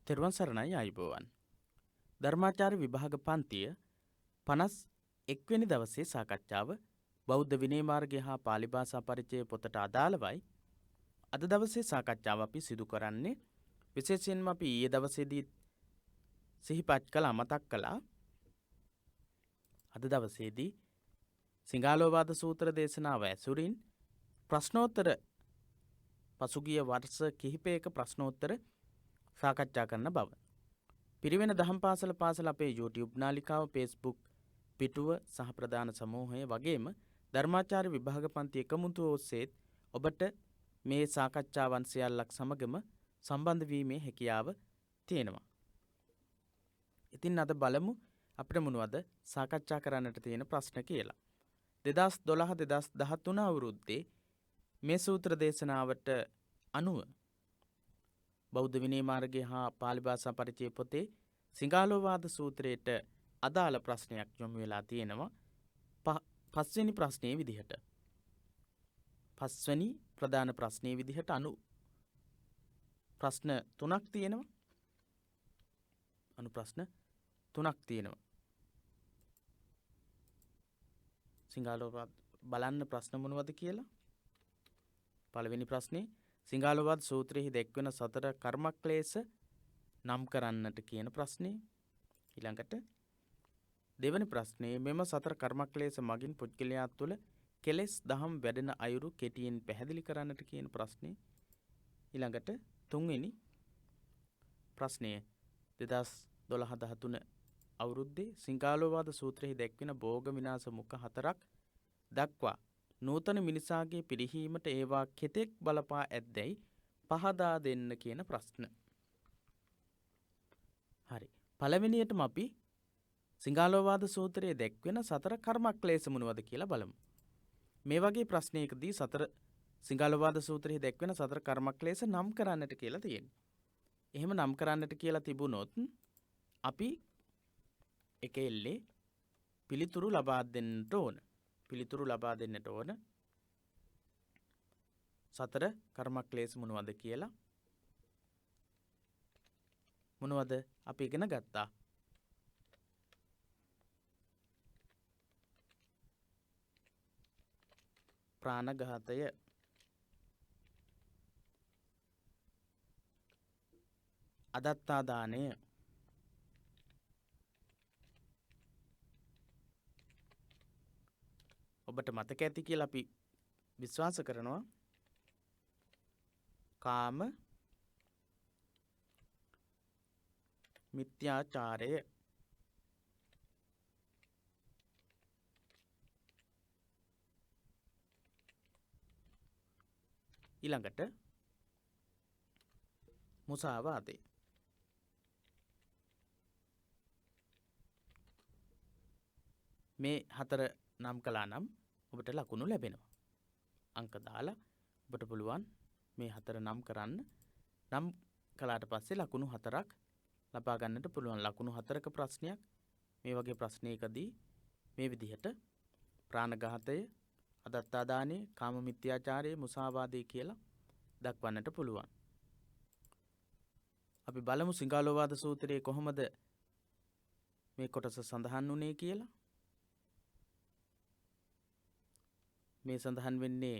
තෙරුවන් සරණයි ආයුබෝවන්. ධර්මාචාර්ය විභාග පන්තිය 51 වෙනි දවසේ සාකච්ඡාව බෞද්ධ විනය මාර්ගය හා පාලි භාෂා පරිචය පොතට අදාළවයි. අද දවසේ සාකච්ඡාව අපි සිදු කරන්නේ විශේෂයෙන්ම අපි ඊයේ දවසේදී සිහිපත් කළා මතක් කළා. අද දවසේදී සිංහාලෝවාද සූත්‍ර දේශනාව ඇසුරින් ප්‍රශ්නෝත්තර පසුගිය වර්ෂ කිහිපයක ප්‍රශ්නෝත්තර සාකච්ඡා කරන බව. පිරිවෙන දහම් පාසල අපේ YouTube නාලිකාව, Facebook පිටුව සහ ප්‍රධාන සමූහය වගේම ධර්මාචාර්ය විභාග පන්ති එකමුතු ඔස්සේත් ඔබට මේ සාකච්ඡාවන් සියල්ලක් සමගම සම්බන්ධ වීමේ හැකියාව තියෙනවා. ඉතින් අද බලමු අපිට මොනවද සාකච්ඡා කරන්නට තියෙන ප්‍රශ්න කියලා. 2012-2013 අවුරුද්දේ මේ සූත්‍ර දේශනාවට අනුව බෞද්ධ විනය මාර්ගය හා පාලි භාෂා පරිචය පොතේ සිංහාලෝවාද සූත්‍රයට අදාළ ප්‍රශ්නයක් යොමු වෙලා තියෙනවා. පස්වෙනි ප්‍රශ්නයේ විදිහට. පස්වෙනි ප්‍රධාන ප්‍රශ්නයේ විදිහට ප්‍රශ්න 3ක් තියෙනවා. ප්‍රශ්න 3ක් තියෙනවා. සිංහාලෝවාද බලන්න ප්‍රශ්න මොනවද කියලා. පළවෙනි ප්‍රශ්නේ සිංහාලෝවාද සූත්‍රයේ දැක්වෙන සතර කර්මක්ලේශ නම් කරන්නට කියන ප්‍රශ්නේ. ඊළඟට දෙවැනි ප්‍රශ්නේ මෙම සතර කර්මක්ලේශ මගින් පුද්ගලයා තුළ කෙලෙස් දහම් වැඩෙන අයුරු කෙටියෙන් පැහැදිලි කරන්නට කියන ප්‍රශ්නේ. ඊළඟට තුන්වෙනි ප්‍රශ්නය 2012-13 අවුරුද්දේ සිංහාලෝවාද සූත්‍රයේ දැක්වෙන භෝග විනාශ මුඛ 4ක් දක්වා නූතන මිනිසාගේ පිරිහීමට ඒවා කෙතෙක් බලපා ඇද්දැයි පහදා දෙන්න කියන ප්‍රශ්න. හරි. පළවෙනියටම අපි සිංහාලෝවාද සූත්‍රයේ දැක්වෙන සතර කර්මක්ලේශ මොනවද කියලා බලමු. මේ වගේ ප්‍රශ්නයකදී සිංහාලෝවාද සූත්‍රයේ දැක්වෙන සතර කර්මක්ලේශ නම් කරන්නට කියලා තියෙනවා. එහෙම නම් කරන්නට කියලා තිබුණොත් අපි එකෙල්ලේ පිළිතුරු ලබා දෙන්නට ඕන. පිළිතුරු ලබා දෙන්නට ඕන සතර කර්මක්ලේශ මොනවද කියලා. මොනවද අපි ඉගෙන ගත්තා? ප්‍රාණඝාතය, අදත්තා දානය, ඔබට මතක ඇති කියලා අපි විශ්වාස කරනවා. කාම මිත්‍යාචාරය, ඊළඟට මුසාවාදය. මේ හතර නම් කළා නම් ඔබට ලකුණු ලැබෙනවා. අංක දාලා ඔබට පුළුවන් මේ හතර නම් කරන්න. නම් කළාට පස්සේ ලකුණු 4ක් ලබා ගන්නට පුළුවන්. ලකුණු 4ක ප්‍රශ්නයක් මේ වගේ ප්‍රශ්නයකදී මේ විදිහට ප්‍රාණඝාතය, අදත්තා දානය, කාම මිත්‍යාචාරය, මුසාවාදය කියලා දක්වන්නට පුළුවන්. අපි බලමු සිංහාලෝවාද සූත්‍රයේ කොහොමද මේ කොටස සඳහන් වුණේ කියලා. මේ සඳහන් වෙන්නේ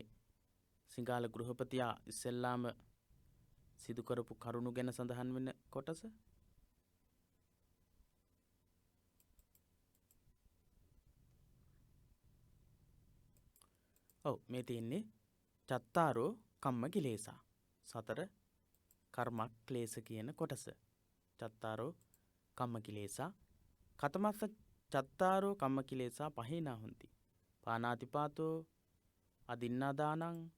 සිංහල ගෘහපතියා ඉස්සෙල්ලාම සිදු කරපු කරුණු ගැන සඳහන් වෙන කොටස. මේ තියෙන්නේ චත්තාරෝ කම්ම කිලේසා. සතර කර්මක් ක්ලේශ කියන කොටස. චත්තාරෝ කම්ම කිලේසා කතමස්ස චත්තාරෝ කම්ම කිලේසා පහේනා හොಂತಿ. පානාතිපාතෝ, අදින්නාදානං,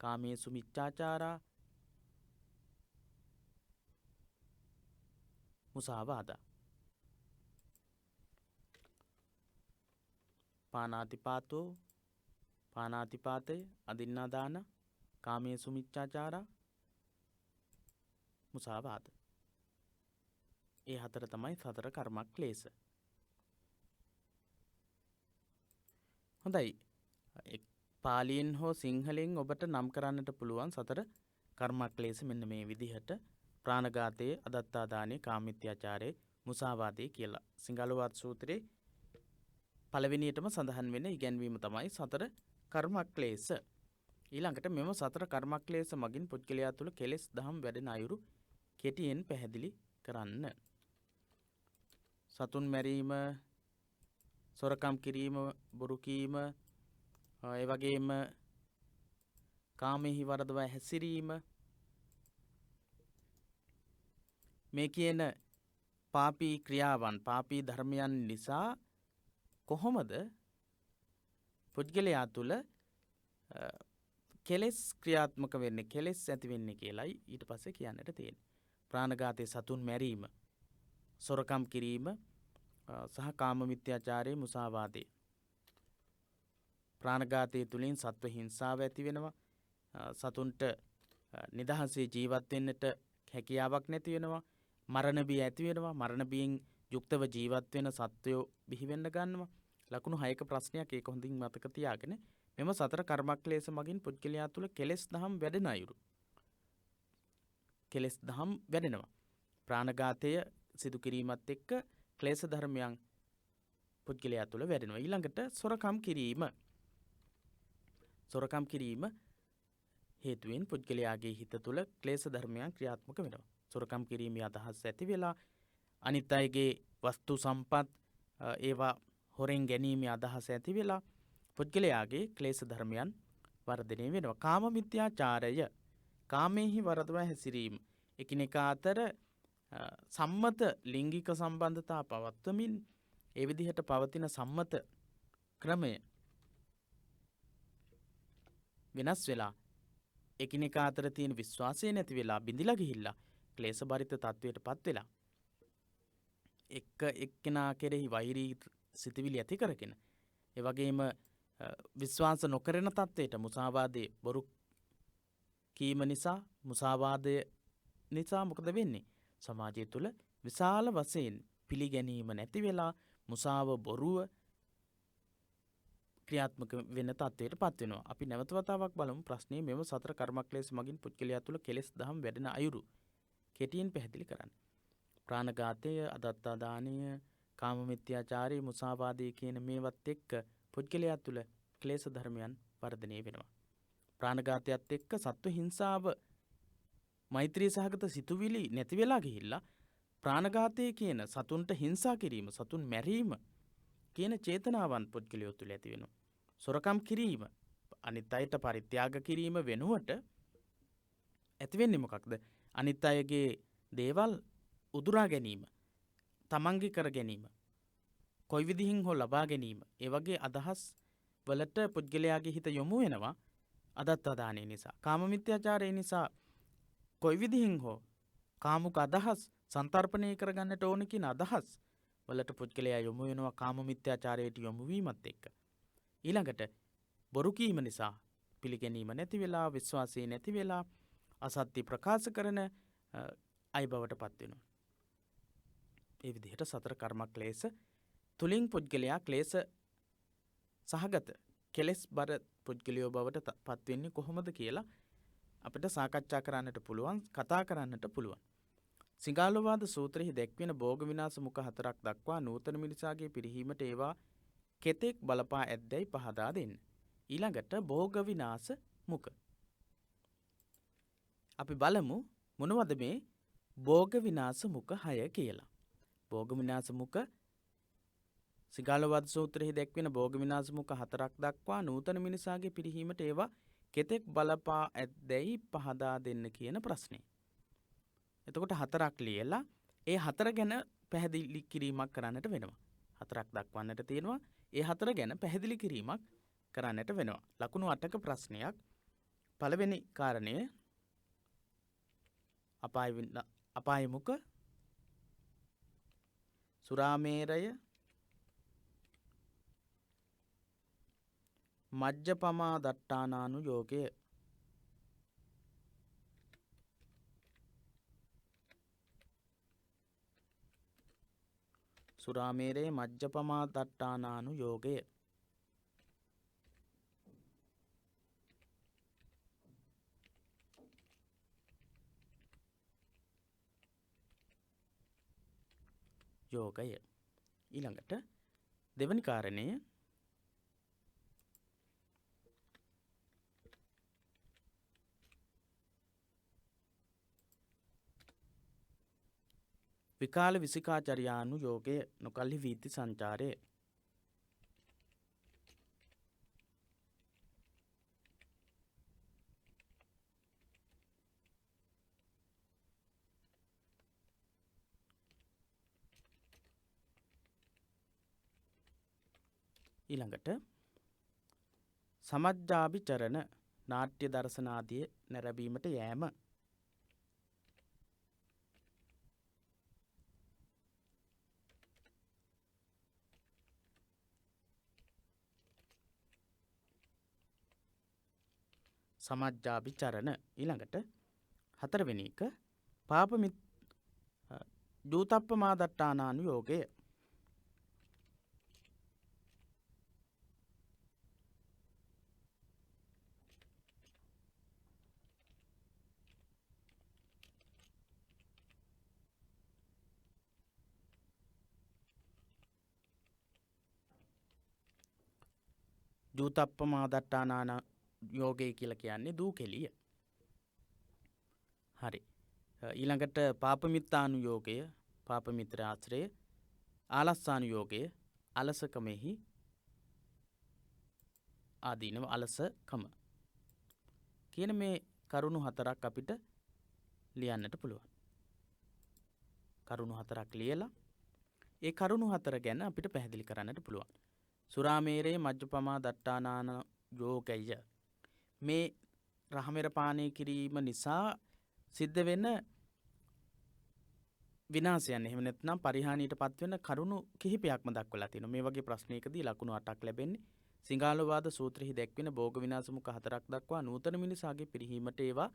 කාමේසු මිච්ඡාචාරා, මුසාවාදා. පානාතිපාතය, අදින්නාදාන, කාමේසු මිච්ඡාචාරා, මුසාවාද. ඒ හතර තමයි සතර කර්මක් ක්ලේශ. හොඳයි. පාලියෙන් හෝ සිංහලෙන් ඔබට නම් කරන්නට පුළුවන් සතර කර්මක්ලේශ මෙන්න මේ විදිහට. ප්‍රාණඝාතයේ, අදත්තාදානයේ, කාමිත්‍යාචාරයේ, මුසාවාදයේ කියලා. සිංහලවාද සූත්‍රයේ පළවෙනියටම සඳහන් වෙන ඉගැන්වීම තමයි සතර කර්මක්ලේශ. ඊළඟට මෙම සතර කර්මක්ලේශ මගින් පුද්ගලයා තුළ කෙලෙස් දහම් වැඩෙන අයුරු කෙටියෙන් පැහැදිලි කරන්න. සතුන් මැරීම, සොරකම් කිරීම, බොරු කීම, ඒ වගේම කාමෙහි වරදවා හැසිරීම, මේ කියන පාපී ක්‍රියාවන්, පාපී ධර්මයන් නිසා කොහොමද පුද්ගලයා තුළ කෙලෙස් ක්‍රියාත්මක වෙන්නේ, කෙලෙස් ඇති වෙන්නේ කියලායි ඊට පස්සේ කියන්නට තියෙන්නේ. ප්‍රාණඝාතයේ, සතුන් මැරීම, සොරකම් කිරීම සහ කාම මිත්‍යාචාරයේ, මුසාවාදයේ. ප්‍රාණඝාතයේ තුලින් සත්ව හිංසාව ඇති වෙනවා. සතුන්ට නිදහසේ ජීවත් වෙන්නට හැකියාවක් නැති වෙනවා. මරණ බිය ඇති වෙනවා. මරණ බියෙන් යුක්තව ජීවත් වෙන සත්වයෝ බිහි වෙන්න ගන්නවා. ලකුණු 6ක ප්‍රශ්නයක්, ඒක හොඳින් මතක තියාගෙන මෙම සතර කර්මක්ලේශ මගින් පුද්ගලයා තුළ කෙලෙස් දහම් වැඩෙන අයුරු. කෙලෙස් දහම් වැඩෙනවා. ප්‍රාණඝාතය සිදු කිරීමත් එක්ක ක්ලේශ ධර්මයන් පුද්ගලයා තුළ වැඩෙනවා. ඊළඟට සොරකම් කිරීම. සොරකම් කිරීම හේතුවෙන් පුද්ගලයාගේ හිත තුළ ක්ලේශ ධර්මයන් ක්‍රියාත්මක වෙනවා. සොරකම් කිරීමේ අදහස් ඇති වෙලා අනිත් අයගේ වස්තු සම්පත් ඒවා හොරෙන් ගැනීමේ අදහස ඇති වෙලා පුද්ගලයාගේ ක්ලේශ ධර්මයන් වර්ධනය වෙනවා. කාම මිත්‍යාචාරය, කාමෙහි වරදවා හැසිරීම, එකිනෙකා අතර සම්මත ලිංගික සම්බන්ධතා පවත්වමින් ඒ විදිහට පවතින සම්මත ක්‍රමය වෙනස් වෙලා එකිනෙකා අතර තියෙන විශ්වාසය නැති වෙලා බිඳිලා ගිහිල්ලා ක්ලේශ බරිත තත්වයට පත් වෙලා එක්කෙනා කෙරෙහි වෛරී සිතවිලි ඇති කරගෙන, ඒ වගේම විශ්වාස නොකරන තත්වයට, මුසාවාදයේ, බොරු කීම නිසා, මුසාවාදය නිසා මොකද වෙන්නේ? සමාජය තුළ විශාල වශයෙන් පිළිගැනීම නැති වෙලා මුසාව, බොරුව ක්‍රියාත්මක වෙන තත්වයට පත් වෙනවා. අපි නැවත වතාවක් බලමු ප්‍රශ්නේ මෙම සතර කර්මක්ලේශ මගින් පුද්ගලයා තුළ කෙලෙස් දහම් වැඩෙන අයුරු කෙටියෙන් පැහැදිලි කරන්න. ප්‍රාණඝාතය, අදත්තාදානය, කාම මිත්‍යාචාරය, මුසාවාදය කියන මේවත් එක්ක පුද්ගලයා තුළ ක්ලේශ ධර්මයන් වර්ධනය වෙනවා. ප්‍රාණඝාතයත් එක්ක සත්ව හිංසාව, මෛත්‍රී සහගත සිතුවිලි නැති වෙලා ගිහිල්ලා ප්‍රාණඝාතය කියන සතුන්ට හිංසා කිරීම, සතුන් මැරීම කියන චේතනාවන් පුද්ගලයෝ තුළ ඇති වෙනවා. සොරකම් කිරීම, අනිත් අයට පරිත්‍යාග කිරීම වෙනුවට ඇති වෙන්නේ මොකක්ද? අනිත් අයගේ දේවල් උදුරා ගැනීම, තමන්ගේ කර ගැනීම, කොයි විදිහින් හෝ ලබා ගැනීම, ඒ වගේ අදහස් වලට පුද්ගලයාගේ හිත යොමු වෙනවා අදත්තාදානය නිසා. කාම මිත්‍යාචාරය නිසා කොයි විදිහින් හෝ කාමුක අදහස් සන්තර්පණය කරගන්නට ඕන කියන අදහස් වලට පුද්ගලයා යොමු වෙනවා කාම මිත්‍යාචාරයට යොමු වීමත් එක්ක. ඊළඟට බොරු කීම නිසා පිළිගැනීම නැති වෙලා, විශ්වාසය නැති වෙලා අසත්‍ය ප්‍රකාශ කරන අය බවට පත් වෙනවා. ඒ විදිහට සතර කර්මක්ලේශ තුලින් පුද්ගලයා ක්ලේශ සහගත කෙලෙස් බර පුද්ගලයෝ බවට පත් වෙන්නේ කොහොමද කියලා අපිට සාකච්ඡා කරන්නට පුළුවන්, කතා කරන්නට පුළුවන්. සිංහලවාද සූත්‍රයේ දැක්වෙන භෝග විනාශ මුඛ 4ක් දක්වා නූතන මිනිසාගේ පිරිහීමට ඒවා කෙතෙක් බලපා ඇද්දැයි පහදා දෙන්න. ඊළඟට භෝග විනාශ මුඛ. අපි බලමු මොනවද මේ භෝග විනාශ මුඛ 6 කියලා. භෝග විනාශ මුඛ සිංහලවාද සූත්‍රයේ දැක්වෙන භෝග විනාශ මුඛ 4ක් දක්වා නූතන මිනිසාගේ පිරිහීමට ඒවා කෙතෙක් බලපා ඇද්දැයි පහදා දෙන්න කියන ප්‍රශ්නේ. එතකොට 4ක් ලියලා ඒ 4 ගැන පැහැදිලි කිරීමක් කරන්නට වෙනවා. 4ක් දක්වන්නට තියෙනවා. ඒ 4 ගැන පැහැදිලි කිරීමක් කරන්නට වෙනවා. ලකුණු 8ක ප්‍රශ්නයක්. පළවෙනි කාරණය අපාය මුඛ, සුරාමේරය, මජ්ජපමා දට්ඨානානු යෝගය. සුරාමේරය මජ්ජපමා දට්ඨානානු යෝගය. යෝගය. ඊළඟට දෙවනි කාරණය විකාල විසිකාචරයානු යෝගය නොකල්හි වීති සංචාරය. ඊළඟට සමජ්ජාභිචරණ නාට්‍ය දර්ශනාදිය නැරඹීමට යෑම. සමජ්ජාභිචරණ. ඊළඟට හතරවෙනි එක පාපමිත් දූතප්පමාදට්ඨානානු යෝගය. දූතප්පමාදට්ඨානාන යෝගය කියලා කියන්නේ දූ කෙලිය. හරි. ඊළඟට පාපමිත්තානු යෝගය පාපමිත්‍ර ආශ්‍රය. ආලස්සානු යෝගය අලසකමෙහි ආදීනව අලසකම කියන මේ කරුණු හතරක් අපිට ලියන්නට පුළුවන්. කරුණු හතරක් ලියලා ඒ කරුණු හතර ගැන අපිට පැහැදිලි කරන්නට පුළුවන්. සුරාමේරේ මජ්ජපමා දට්ඨානාන යෝගය මේ රහමෙර පානය කිරීම නිසා සිද්ධ වෙන විනාශයන් එහෙම නැත්නම් පරිහානියට පත්වෙන කරුණු කිහිපයක්ම දක්වලා තියෙනවා. මේ වගේ ප්‍රශ්නයකදී ලකුණු 8ක් ලැබෙන්නේ. සිංහාලෝවාද සූත්‍රෙහි දැක්වෙන භෝග විනාශ මුඛ 4ක් දක්වා නූතන මිනිසාගේ පිරිහීමට ඒවා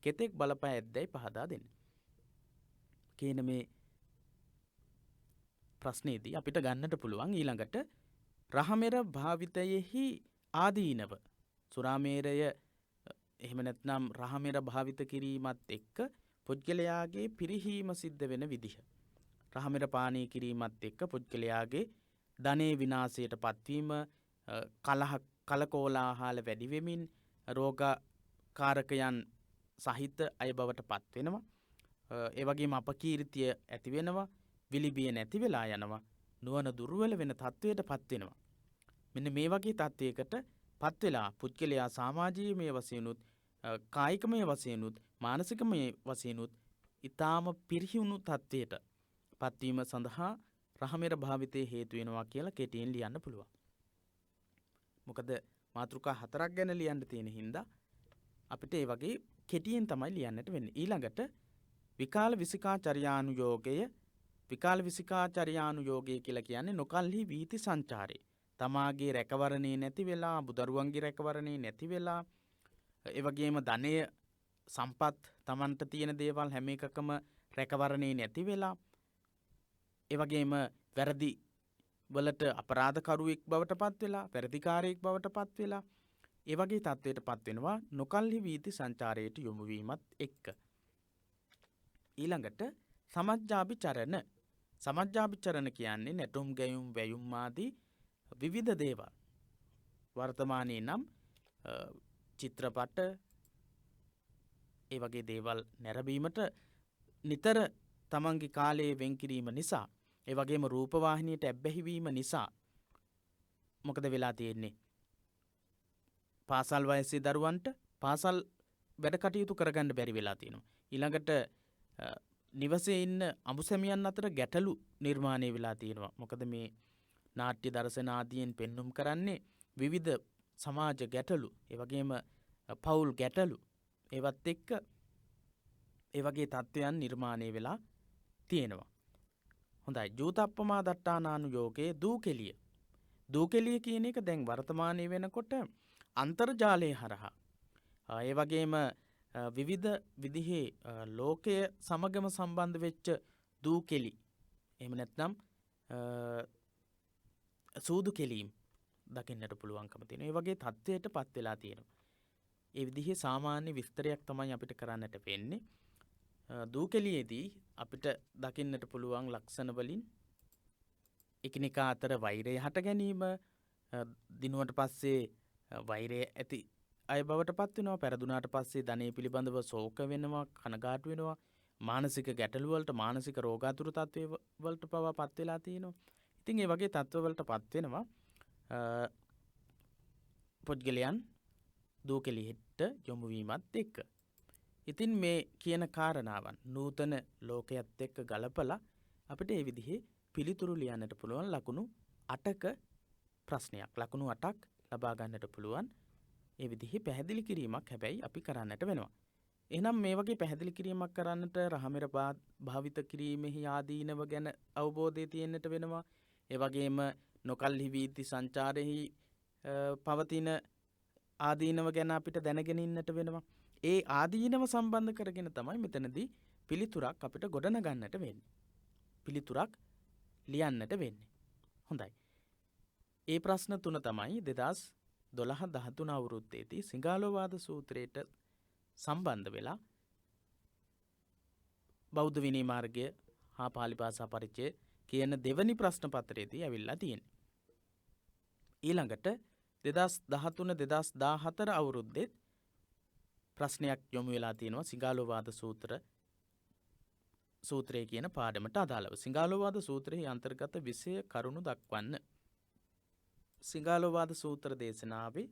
කෙතෙක් බලපෑ ඇද්දැයි පහදා දෙන්න. කියන මේ ප්‍රශ්නේදී අපිට ගන්නට පුළුවන් ඊළඟට රහමෙර භාවිතයෙහි ආදීනව. සුරාමේරය එහෙම නැත්නම් රහමෙර භාවිත කිරීමත් එක්ක පුද්ගලයාගේ පිරිහීම සිද්ධ වෙන විදිහ. රහමෙර පානය කිරීමත් එක්ක පුද්ගලයාගේ ධනේ විනාශයට පත්වීම, කලකෝලාහල වැඩි වෙමින් රෝගකාරකයන් සහිත අය බවට පත් වෙනවා. ඒ වගේම අපකීර්තිය ඇති වෙනවා, විලිබිය නැති වෙලා යනවා, නුවණ දුර්වල වෙන තත්වයට පත් වෙනවා. මෙන්න මේ වගේ තත්වයකට පත් වෙලා පුද්ගලයා සමාජීයමය වශයෙන්ුත් කායිකමය වශයෙන්ුත් මානසිකමය වශයෙන්ුත් ඊටාම පිරිහුණු තත්වයට පත්වීම සඳහා රහමෙර භාවිතයේ හේතු වෙනවා කියලා කෙටියෙන් ලියන්න පුළුවන්. මොකද මාතෘකා 4ක් ගැන ලියන්න තියෙන හින්දා අපිට ඒ වගේ කෙටියෙන් තමයි ලියන්නට වෙන්නේ. ඊළඟට විකාල විසිකාචර්යානු යෝගය. විකාල විසිකාචර්යානු යෝගය කියලා කියන්නේ නොකල්හි වීති සංචාරය. තමාගේ රැකවරණේ නැති වෙලා, බුදරුවන්ගේ රැකවරණේ නැති වෙලා, ඒ වගේම ධනය සම්පත් තමන්ට තියෙන දේවල් හැම එකකම රැකවරණේ නැති වෙලා, ඒ වගේම වැරදි වලට අපරාධකරුවෙක් බවට පත් වෙලා, වැරදිකාරයෙක් බවට පත් වෙලා, ඒ වගේ තත්වයට පත් වෙනවා නොකල්හි වීති සංචාරයට යොමු වීමත් එක්ක. ඊළඟට සමජ්ජාභිචරණ. සමජ්ජාභිචරණ කියන්නේ නැටුම් ගැයුම් වැයුම් ආදී විවිධ දේවල්. වර්තමානයේ නම් චිත්‍රපට ඒ වගේ දේවල් නැරඹීමට නිතර තමන්ගේ කාලයේ වෙන් කිරීම නිසා, ඒ වගේම රූපවාහිනියට ඇබ්බැහි වීම නිසා මොකද වෙලා තියෙන්නේ? පාසල් වයසේ දරුවන්ට පාසල් වැඩ කටයුතු කරගන්න බැරි වෙලා තියෙනවා. ඊළඟට නිවසේ ඉන්න අඹුසැමියන් අතර ගැටලු නිර්මාණය වෙලා තියෙනවා. මොකද මේ නාට්‍ය දර්ශන ආදියෙන් පෙන්눔 කරන්නේ විවිධ සමාජ ගැටලු, ඒ වගේම පෞල් ගැටලු. ඒවත් එක්ක ඒ වගේ තත්ත්වයන් නිර්මාණය වෙලා තියෙනවා. හොඳයි. ජූතප්පමා දට්ඨානානු යෝගයේ දූකෙලිය. දූකෙලිය කියන එක දැන් වර්තමානයේ වෙනකොට අන්තර්ජාලය හරහා ඒ වගේම විවිධ විදිහේ ලෝකය සමගම සම්බන්ධ වෙච්ච දූකෙලි, එහෙම නැත්නම් සූදු කෙලීම් දකින්නට පුළුවන්කම තියෙනවා. ඒ වගේ තත්ත්වයට පත් වෙලා තියෙනවා. ඒ විදිහේ සාමාන්‍ය විස්තරයක් තමයි අපිට කරන්නට වෙන්නේ. දූකෙලියේදී අපිට දකින්නට පුළුවන් ලක්ෂණ වලින් එකිනෙකා අතර වෛරය හට ගැනීම, දිනුවට පස්සේ වෛරය ඇති අය බවට පත් වෙනවා. පෙරදුනාට පස්සේ ධනය පිළිබඳව ශෝක වෙනවා, කනගාටු වෙනවා. මානසික ගැටලු වලට, මානසික රෝගාතුර තත්ත්ව වලට පවා පත් වෙලා තියෙනවා. ඉතින් ඒ වගේ තත්ත්ව වලට පත් වෙනවා පුද්ගලයන් දූකෙලියට යොමු වීමත් එක්ක. ඉතින් මේ කියන කාරණාවන් නූතන ලෝකයේත් එක්ක ගලපලා අපිට මේ විදිහේ පිළිතුරු ලියන්නට පුළුවන් ලකුණු 8ක ප්‍රශ්නයක්. ලකුණු 8ක් ලබා ගන්නට පුළුවන්. ඒ විදිහේ පැහැදිලි කිරීමක් හැබැයි අපි කරන්නට වෙනවා. එහෙනම් මේ වගේ පැහැදිලි කිරීමක් කරන්නට රහමෙර භාවිත කිරීමෙහි ආදීනව ගැන අවබෝධය තියෙන්නට වෙනවා. ඒ වගේම නොකල්හි වීති සංචාරෙහි පවතින ආදීනව ගැන අපිට දැනගෙන ඉන්නට වෙනවා. ඒ ආදීනව සම්බන්ධ කරගෙන තමයි මෙතනදී පිළිතුරක් අපිට ගොඩනගන්නට වෙන්නේ. පිළිතුරක් ලියන්නට වෙන්නේ. හොඳයි. ඒ ප්‍රශ්න 3 තමයි 2012-13 අවුරුද්දේදී සිංහාලෝවාද සූත්‍රයට සම්බන්ධ වෙලා බෞද්ධ විනය මාර්ගය හා පාලි භාෂා පරිචය කියන දෙවනි ප්‍රශ්න පත්‍රයේදී ඇවිල්ලා තියෙන්නේ. ඊළඟට 2013-2014 අවුරුද්දේ ප්‍රශ්නයක් යොමු වෙලා තියෙනවා සිංහාලෝවාද සූත්‍රය කියන පාඩමට අදාළව. සිංහාලෝවාද සූත්‍රයේ අන්තර්ගත විෂය කරුණු දක්වන්න. සිංහාලෝවාද සූත්‍ර දේශනාවේ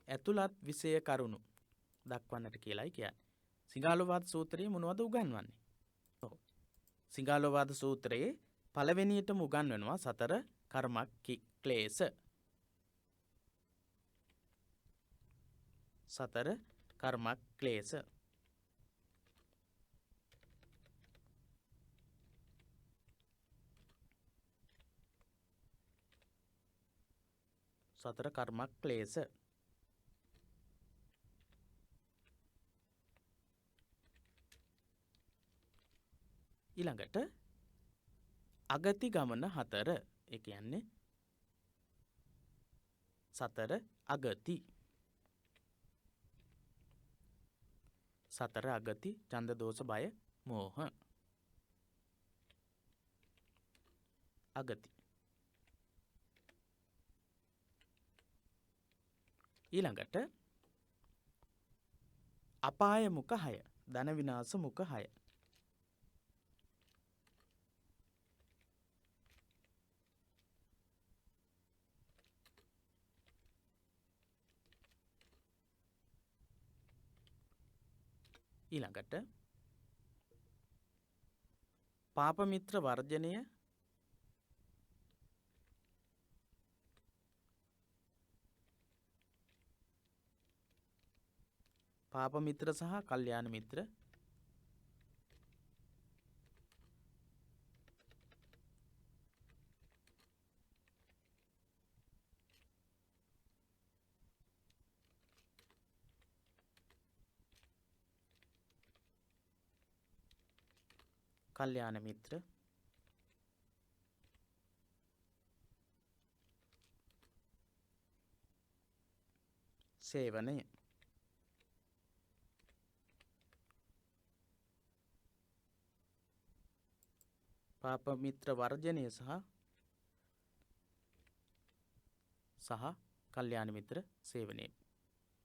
ඇතුළත් විෂය කරුණු දක්වන්නට කියලායි කියන්නේ. සිංහාලෝවාද සූත්‍රයේ මොනවද උගන්වන්නේ? සිංහාලෝවාද සූත්‍රයේ පළවෙනියටම උගන්වනවා සතර කර්මක් ක්ලේශ. සතර කර්මක් ක්ලේශ. සතර කර්මක් ක්ලේශ. ඊළඟට අගති ගමන 4. ඒ කියන්නේ සතර අගති. සතර අගති ඡන්ද දෝෂ බය මෝහ. අගති. ඊළඟට අපාය මුඛ 6. ධන විනාශ මුඛ 6. ඊළඟට පාප මිත්‍ර වර්ජනය පාප මිත්‍ර සහ කල්යාණ මිත්‍ර කල්යාණ මිත්‍ර සේවනය. පාප මිත්‍ර වර්ජනය සහ කල්යාණ මිත්‍ර සේවනය.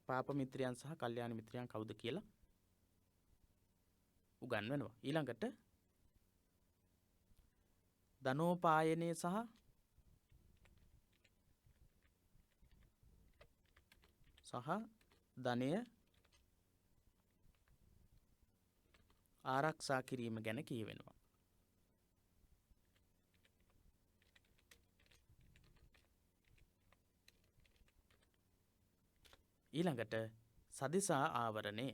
පාප මිත්‍රයන් සහ කල්යාණ මිත්‍රයන් කවුද කියලා උගන්වනවා. ඊළඟට ධනෝපායනය සහ ධනය ආරක්ෂා කිරීම ගැන කියවෙනවා. ඊළඟට සදිසා ආවරණය.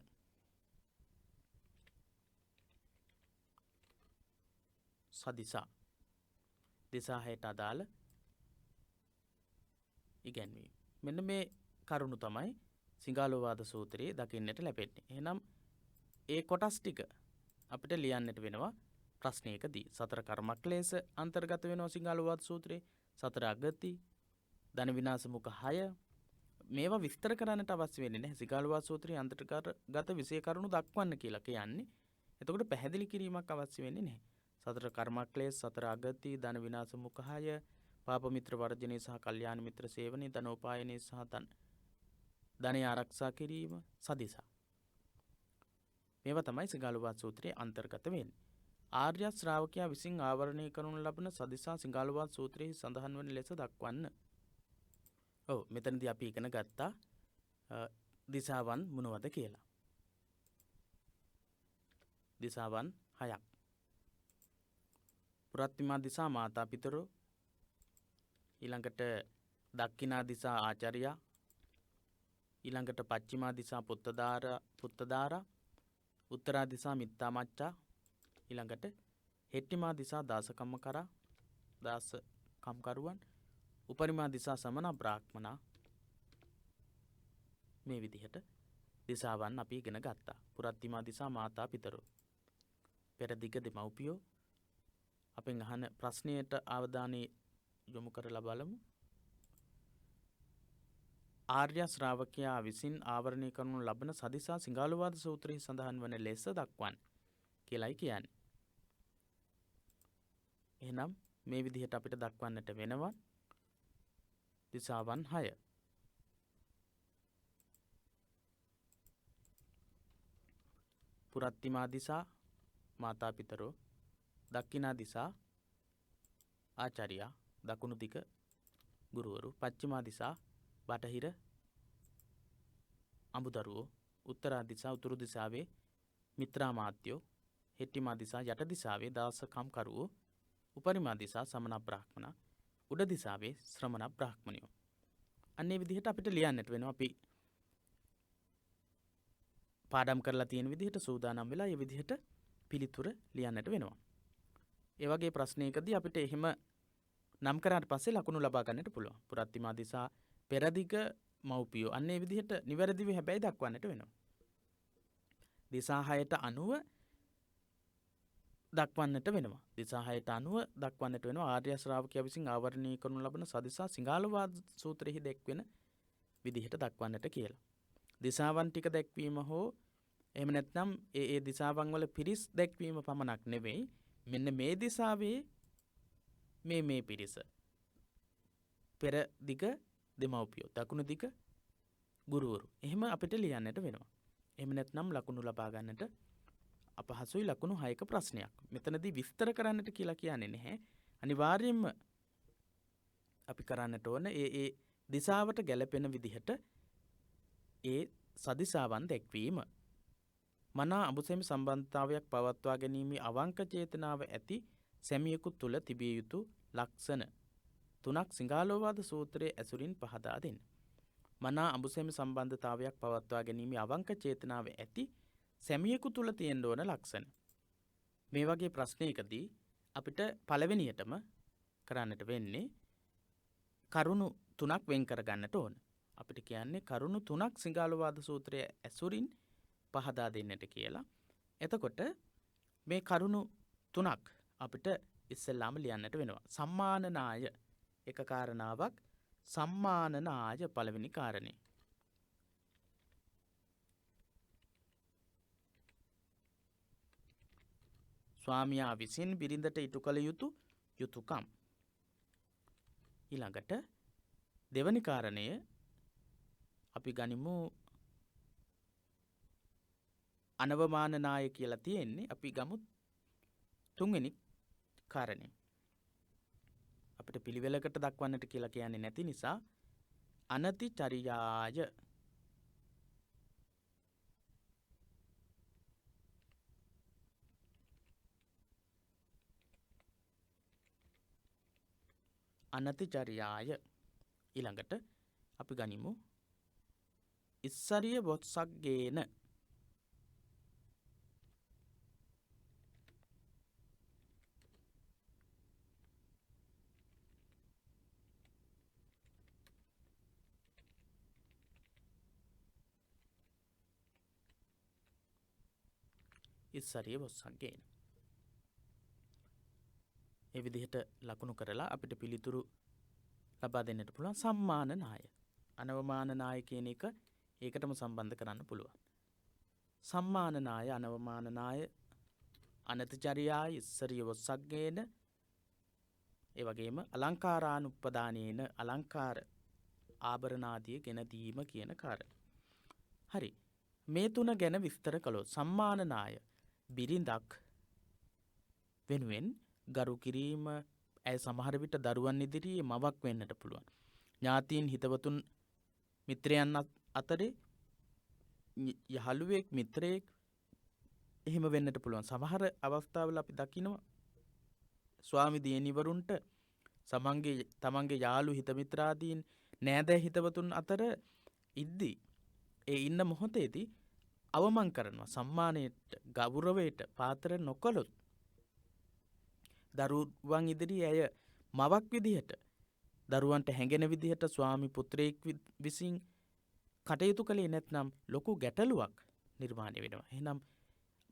සදිසා දිසාහයට අදාළ ඉගැන්වීම. මෙන්න මේ කරුණු තමයි සිංහාලෝවාද සූත්‍රයේ දකින්නට ලැබෙන්නේ. එහෙනම් ඒ කොටස් ටික අපිට ලියන්නට වෙනවා ප්‍රශ්නයකදී. සතර කර්මක් ක්ලේශ අන්තර්ගත වෙනවා සිංහාලෝවාද සූත්‍රයේ. සතර අගති, ධන විනාශ මුඛ 6 මේවා විස්තර කරන්නට අවශ්‍ය වෙන්නේ නැහැ. සිංහාලෝවාද සූත්‍රයේ අන්තර්ගත විෂය කරුණු දක්වන්න කියලා කියන්නේ. එතකොට පැහැදිලි කිරීමක් අවශ්‍ය වෙන්නේ නැහැ. සතර කර්මක් ක්ලේශ, සතර අගති, ධන විනාශ මුඛ 6 පාප මිත්‍ර වර්ජනය සහ කල්යාණ මිත්‍ර සේවනය, ධනෝපායනය සහ ධනය ආරක්ෂා කිරීම, සදිසා. මේවා තමයි සිඟාලුවාද සූත්‍රයේ අන්තර්ගත වෙන්නේ. ආර්ය ශ්‍රාවකයා විසින් ආවරණය කරනු ලබන සදිසා සිඟාලුවාද සූත්‍රයේ සඳහන් වන ලෙස දක්වන්න. ඔව් මෙතනදී අපි ඉගෙන ගත්තා දිසාවන් මොනවද කියලා. දිසාවන් 6ක්. පුරත්තිමා දිසා මාතා පිතරෝ, ඊළඟට දක්ඛිනා දිසා ආචාර්යා, ඊළඟට පච්චිමා දිසා පුත්තදාරා, උත්තරා දිසා මිත්තා මච්චා, ඊළඟට හෙට්ටිමා දිසා දාසකම්කරුවන්, උපරිමා දිසා සමන බ්‍රාහ්මනා. මේ විදිහට දිසාවන් අපි ඉගෙන ගත්තා. පුරත්තිමා දිසා මාතා පිතරෝ, පෙරදිග දෙමව්පියෝ. අපෙන් අහන ප්‍රශ්නයට අවධානය යොමු කරලා බලමු. ආර්ය ශ්‍රාවකයා විසින් ආවරණය කරනු ලබන සදිසා සිඟාලුවාද සූත්‍රයේ සඳහන් වන ලෙස දක්වන්න කියලායි කියන්නේ. එහෙනම් මේ විදිහට අපිට දක්වන්නට වෙනවා දිසාවන් 6. පුරත්තිමා දිසා මාතා පිතරෝ, දක්ඛිනා දිසා ආචාර්යා දකුණු දිග ගුරුවරු, පච්චිමා දිසා බටහිර අඹදරුවෝ, උත්තරා දිසා උතුරු දිසාවේ මිත්‍රාමාත්‍යෝ, හෙට්ටිමා දිසා යට දිසාවේ දාසකම්කරුවෝ, උපරිමා දිසා සමන බ්‍රාහ්මණ, උඩ දිසාවේ ශ්‍රමණ බ්‍රාහ්මණයෝ. අන්නේ විදිහට අපිට ලියන්නට වෙනවා. අපි පාඩම් කරලා තියෙන විදිහට සූදානම් වෙලා මේ විදිහට පිළිතුර ලියන්නට වෙනවා. ඒ වගේ ප්‍රශ්නයකදී අපිට එහෙම නම් කරාට පස්සේ ලකුණු ලබා ගන්නට පුළුවන්. පුරත්තිමා දිසා පෙරදිග මව්පියෝ, අන්නේ විදිහට නිවැරදිව හැබැයි දක්වන්නට වෙනවා. දිසා 6ට අනුව දක්වන්නට වෙනවා. දිසා 6ට අනුව දක්වන්නට වෙනවා ආර්ය ශ්‍රාවකයා විසින් ආවරණය කරනු ලබන සදිසා සිඟාලුවාද සූත්‍රයේ දැක්වෙන විදිහට දක්වන්නට කියලා. දිසාවන් ටික දැක්වීම හෝ එහෙම නැත්නම් ඒ දිසාවන් වල පිරිස් දැක්වීම පමණක් නෙවෙයි, මෙන්න මේ දිසාවේ මේ පිරිස පෙර දිග දෙමව්පියෝ, දකුණු දිග ගුරුවරු, එහෙම අපිට ලියන්නට වෙනවා. එහෙම නැත්නම් ලකුණු ලබා ගන්නට අපහසුයි. ලකුණු 6ක ප්‍රශ්නයක්. මෙතනදී විස්තර කරන්නට කියලා කියන්නේ නැහැ. අනිවාර්යයෙන්ම අපි කරන්නට ඕන ඒ දිසාවට ගැලපෙන විදිහට ඒ සදිසාවන් දැක්වීම. මනා අඹුසැමි සම්බන්ධතාවයක් පවත්වා ගැනීමේ අවංක චේතනාව ඇති සැමියෙකු තුළ තිබිය යුතු ලක්ෂණ 3ක් සිඟාලුවාද සූත්‍රයේ ඇසුරින් පහදා දෙන්න. මනා අඹුසැමි සම්බන්ධතාවයක් පවත්වා ගැනීමේ අවංක චේතනාව ඇති සැමියෙකු තුළ තියෙන්න ඕන ලක්ෂණ. මේ වගේ ප්‍රශ්නයකදී අපිට පළවෙනියටම කරන්නට වෙන්නේ කරුණු 3ක් වෙන් කර ගන්නට ඕන. අපිට කියන්නේ කරුණු 3ක් සිඟාලුවාද සූත්‍රයේ ඇසුරින් පහදා දෙන්නට කියලා. එතකොට මේ කරුණු 3ක් අපිට ඉස්සෙල්ලාම ලියන්නට වෙනවා. සම්මානනාය එක කාරණාවක්, සම්මානනාය පළවෙනි කාරණේ. ස්වාමියා විසින් බිරිඳට ඉටු කළ යුතු යුතුයකම්. ඊළඟට දෙවැනි කාරණය අපි ගනිමු අනවමානනාය කියලා තියෙන්නේ. අපි ගමු තුන්වෙනි කාරණය. අපිට පිළිවෙලකට දක්වන්නට කියලා කියන්නේ නැති නිසා අනතිචරියාය. අනතිචරියාය. ඊළඟට අපි ගනිමු ඉස්සරිය වොත්සක්ගේන. ඉස්සරිය වොත්සක්ගේන. ඒ විදිහට ලකුණු කරලා අපිට පිළිතුරු ලබා දෙන්නට පුළුවන්. සම්මානනාය, අනවමානනාය කියන එක ඒකටම සම්බන්ධ කරන්න පුළුවන්. සම්මානනාය, අනවමානනාය, අනතිචරියාය, ඉස්සරිය වොත්සක්ගේන, ඒ වගේම අලංකාරානුප්පදානේන අලංකාර ආභරණාදිය ගෙන දීම කියන කාරණය. හරි. මේ තුන ගැන විස්තර කළොත් සම්මාන නාය බිරිඳක් වෙනුවෙන් ගරු කිරීම ඇය සමහර විට දරුවන් ඉදිරියේ මවක් වෙන්නට පුළුවන්. ඥාතීන් හිතවතුන් මිත්‍රයන් අතරේ යහළුවෙක් මිත්‍රයෙක් එහෙම වෙන්නට පුළුවන්. සමහර අවස්ථාවල අපි දකිනවා ස්වාමි දියණිවරුන්ට තමන්ගේ යාළු හිත මිත්‍රාදීන් නෑදෑ හිතවතුන් අතර ඉද්දී ඒ ඉන්න මොහොතේදී අවමන් කරනවා. සම්මානයට ගෞරවයට පාත්‍ර නොකළොත් දරුවන් ඉදිරියේ ඇය මවක් විදිහට දරුවන්ට හැඟෙන විදිහට ස්වාමි පුත්‍රයෙක් විසින් කටයුතු කළේ නැත්නම් ලොකු ගැටලුවක් නිර්මාණය වෙනවා. එහෙනම්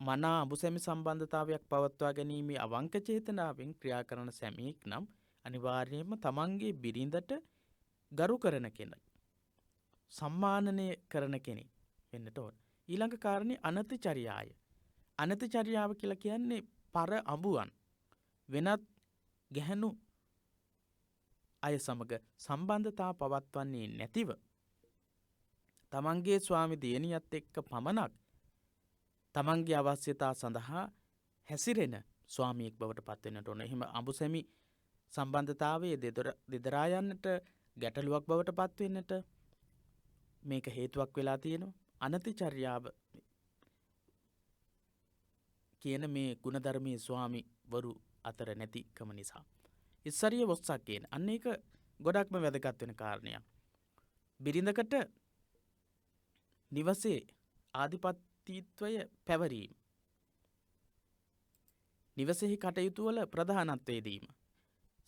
මනා අඹුසැමි සම්බන්ධතාවයක් පවත්වා ගැනීමේ අවංක චේතනාවෙන් ක්‍රියා කරන සැමියෙක් නම් අනිවාර්යයෙන්ම තමන්ගේ බිරිඳට ගරු කරන කෙනෙක්, සම්මානනය කරන කෙනෙක් වෙන්නට ඕන. ඊළඟ කාරණේ අනතිචර්යාය. අනතිචර්යාව කියලා කියන්නේ පර අඹුවන් වෙනත් ගැහැණු අය සමග සම්බන්ධතා පවත්වන්නේ නැතිව තමන්ගේ ස්වාමි දියණියත් එක්ක පමණක් තමන්ගේ අවශ්‍යතා සඳහා හැසිරෙන ස්වාමියෙක් බවට පත්වෙන්නට ඕන. එහෙම අඹුසැමි සම්බන්ධතාවයේ දෙදරා යන්නට ගැටලුවක් බවට පත්වෙන්නට මේක හේතුවක් වෙලා තියෙනවා. අනතිචර්යාව කියන මේ ගුණධර්මයේ ස්වාමි වරු අතර නැතිකම නිසා. ඉස්සරිය වොස්සක් කියන අන්න ඒක ගොඩක්ම වැදගත් වෙන කාරණයක්. බිරිඳකට නිවසේ ආධිපත්‍යත්වය පැවරීම. නිවසෙහි කටයුතු වල ප්‍රධානත්වය දීම.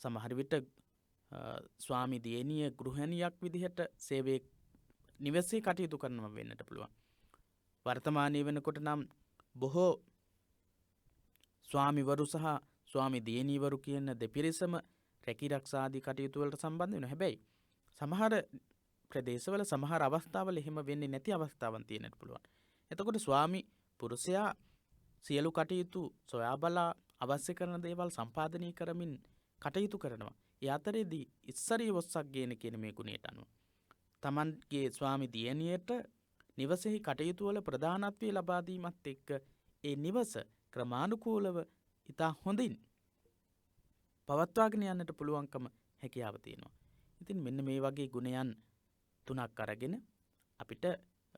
සමහර විට ස්වාමි දියණිය ගෘහණියක් විදිහට සේවයේ නිවසේ කටයුතු කරනවා වෙන්නට පුළුවන්. වර්තමානයේ වෙනකොට නම් බොහෝ ස්වාමිවරු සහ ස්වාමි දියණිවරු කියන දෙපිරිසම රැකී රක්ෂාදී කටයුතු වලට සම්බන්ධ වෙනවා. හැබැයි සමහර ප්‍රදේශවල සමහර අවස්ථාවල එහෙම වෙන්නේ නැති අවස්ථාවන් තියෙන්නත් පුළුවන්. එතකොට ස්වාමි පුරුෂයා සියලු කටයුතු සොයා බලා අවශ්‍ය කරන දේවල් සම්පාදනය කරමින් කටයුතු කරනවා. ඒ අතරේදී ඉස්සරිය වොස්සක් ගේන කියන මේ ගුණයට අනුව තමන්ගේ ස්වාමි දියණියට නිවසෙහි කටයුතු වල ප්‍රධානත්වය ලබා දීමත් එක්ක ඒ නිවස ක්‍රමානුකූලව ඉතා හොඳින් පවත්වාගෙන යන්නට පුළුවන්කම හැකියාව තියෙනවා. ඉතින් මෙන්න මේ වගේ ගුණයන් තුනක් අරගෙන අපිට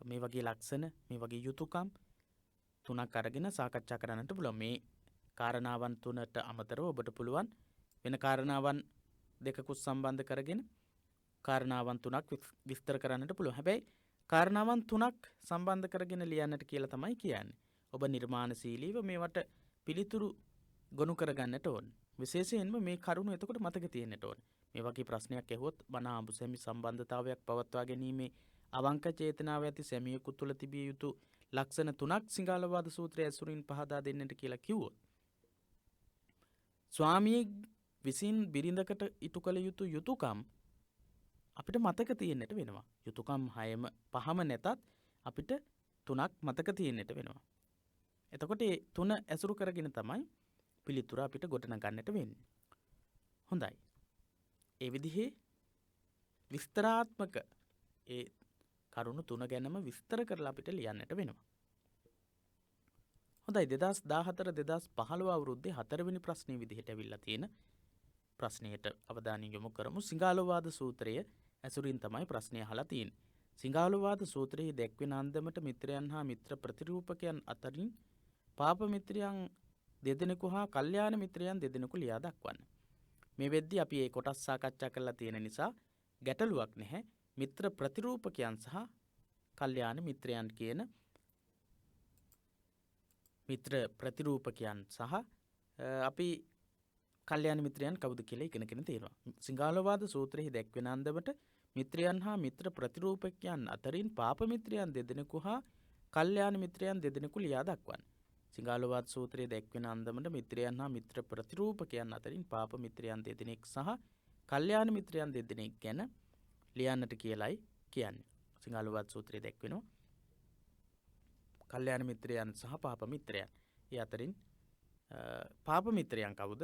මේ වගේ ලක්ෂණ, මේ වගේ යුතුයකම් තුනක් අරගෙන සාකච්ඡා කරන්නට පුළුවන්. මේ කාරණාවන් තුනට අමතරව ඔබට පුළුවන් වෙන කාරණාවන් දෙකකුත් සම්බන්ධ කරගෙන කාරණාවන් තුනක් විස්තර කරන්නට පුළුවන්. හැබැයි කාරණාවන් තුනක් සම්බන්ධ කරගෙන ලියන්නට කියලා තමයි කියන්නේ. ඔබ නිර්මාණශීලීව මේවට පිළිතුරු ගොනු කරගන්නට ඕන. විශේෂයෙන්ම මේ කරුණු එතකොට මතක තියෙන්නට ඕන. මේ වගේ ප්‍රශ්නයක් ඇහුවොත් මනා අඹුසැමි සම්බන්ධතාවයක් පවත්වා ගැනීමේ අවංක චේතනාව ඇති සැමියෙකු තුළ තිබිය යුතු ලක්ෂණ තුනක් සිංහලවාද සූත්‍රය ඇසුරින් පහදා දෙන්නට කියලා කිව්වොත් ස්වාමියෙක් විසින් බිරිඳකට ඉටු කළ යුතු යුතුයකම් අපිට මතක තියෙන්නට වෙනවා. යුතුයකම් 5ම නැතත් අපිට 3ක් මතක තියෙන්නට වෙනවා. එතකොට මේ 3 ඇසුරු කරගෙන තමයි පිළිතුර අපිට ගොඩනගන්නට වෙන්නේ. හොඳයි. ඒ විදිහේ විස්තරාත්මක ඒ කරුණු 3 ගැනම විස්තර කරලා අපිට ලියන්නට වෙනවා. හොඳයි 2014-2015 අවුරුද්දේ 4 වෙනි ප්‍රශ්නේ විදිහට ඇවිල්ලා තියෙන ප්‍රශ්නයට අවධානය යොමු කරමු. සිංහලවාද සූත්‍රය ඇසුරින් තමයි ප්‍රශ්නය අහලා තියෙන්නේ. සිංහලවාද සූත්‍රයේ දැක්වෙන අන්දමට මිත්‍රයන් හා මිත්‍ර ප්‍රතිරූපකයන් අතරින් පාප මිත්‍රයන් දෙදෙනෙකු හා කල්යාණ මිත්‍රයන් දෙදෙනෙකු ලියා දක්වන්න. මේ වෙද්දී අපි මේ කොටස් සාකච්ඡා කරලා තියෙන නිසා ගැටලුවක් නැහැ. මිත්‍ර ප්‍රතිරූපකයන් සහ කල්යාණ මිත්‍රයන් කියන මිත්‍ර ප්‍රතිරූපකයන් සහ අපි කල්යාණ මිත්‍රයන් කවුද කියලා ඉගෙනගෙන තියෙනවා. සිංහලවාද සූත්‍රයේ දැක්වෙන අන්දමට මිත්‍රයන් හා මිත්‍ර ප්‍රතිරූපකයන් අතරින් පාප මිත්‍රයන් දෙදෙනෙකු හා කල්යාණ මිත්‍රයන් දෙදෙනෙකු ලියා දක්වන්න. සිංහලවාද සූත්‍රයේ දැක්වෙන අන්දමට මිත්‍රයන් හා මිත්‍ර ප්‍රතිරූපකයන් අතරින් පාප මිත්‍රයන් දෙදෙනෙක් සහ කල්යාණ මිත්‍රයන් දෙදෙනෙක් ගැන ලියන්නට කියලායි කියන්නේ. සිංහලවාද සූත්‍රයේ දැක්වෙනවා කල්යාණ මිත්‍රයන් සහ පාප මිත්‍රයන්. ඒ අතරින් පාප මිත්‍රයන් කවුද?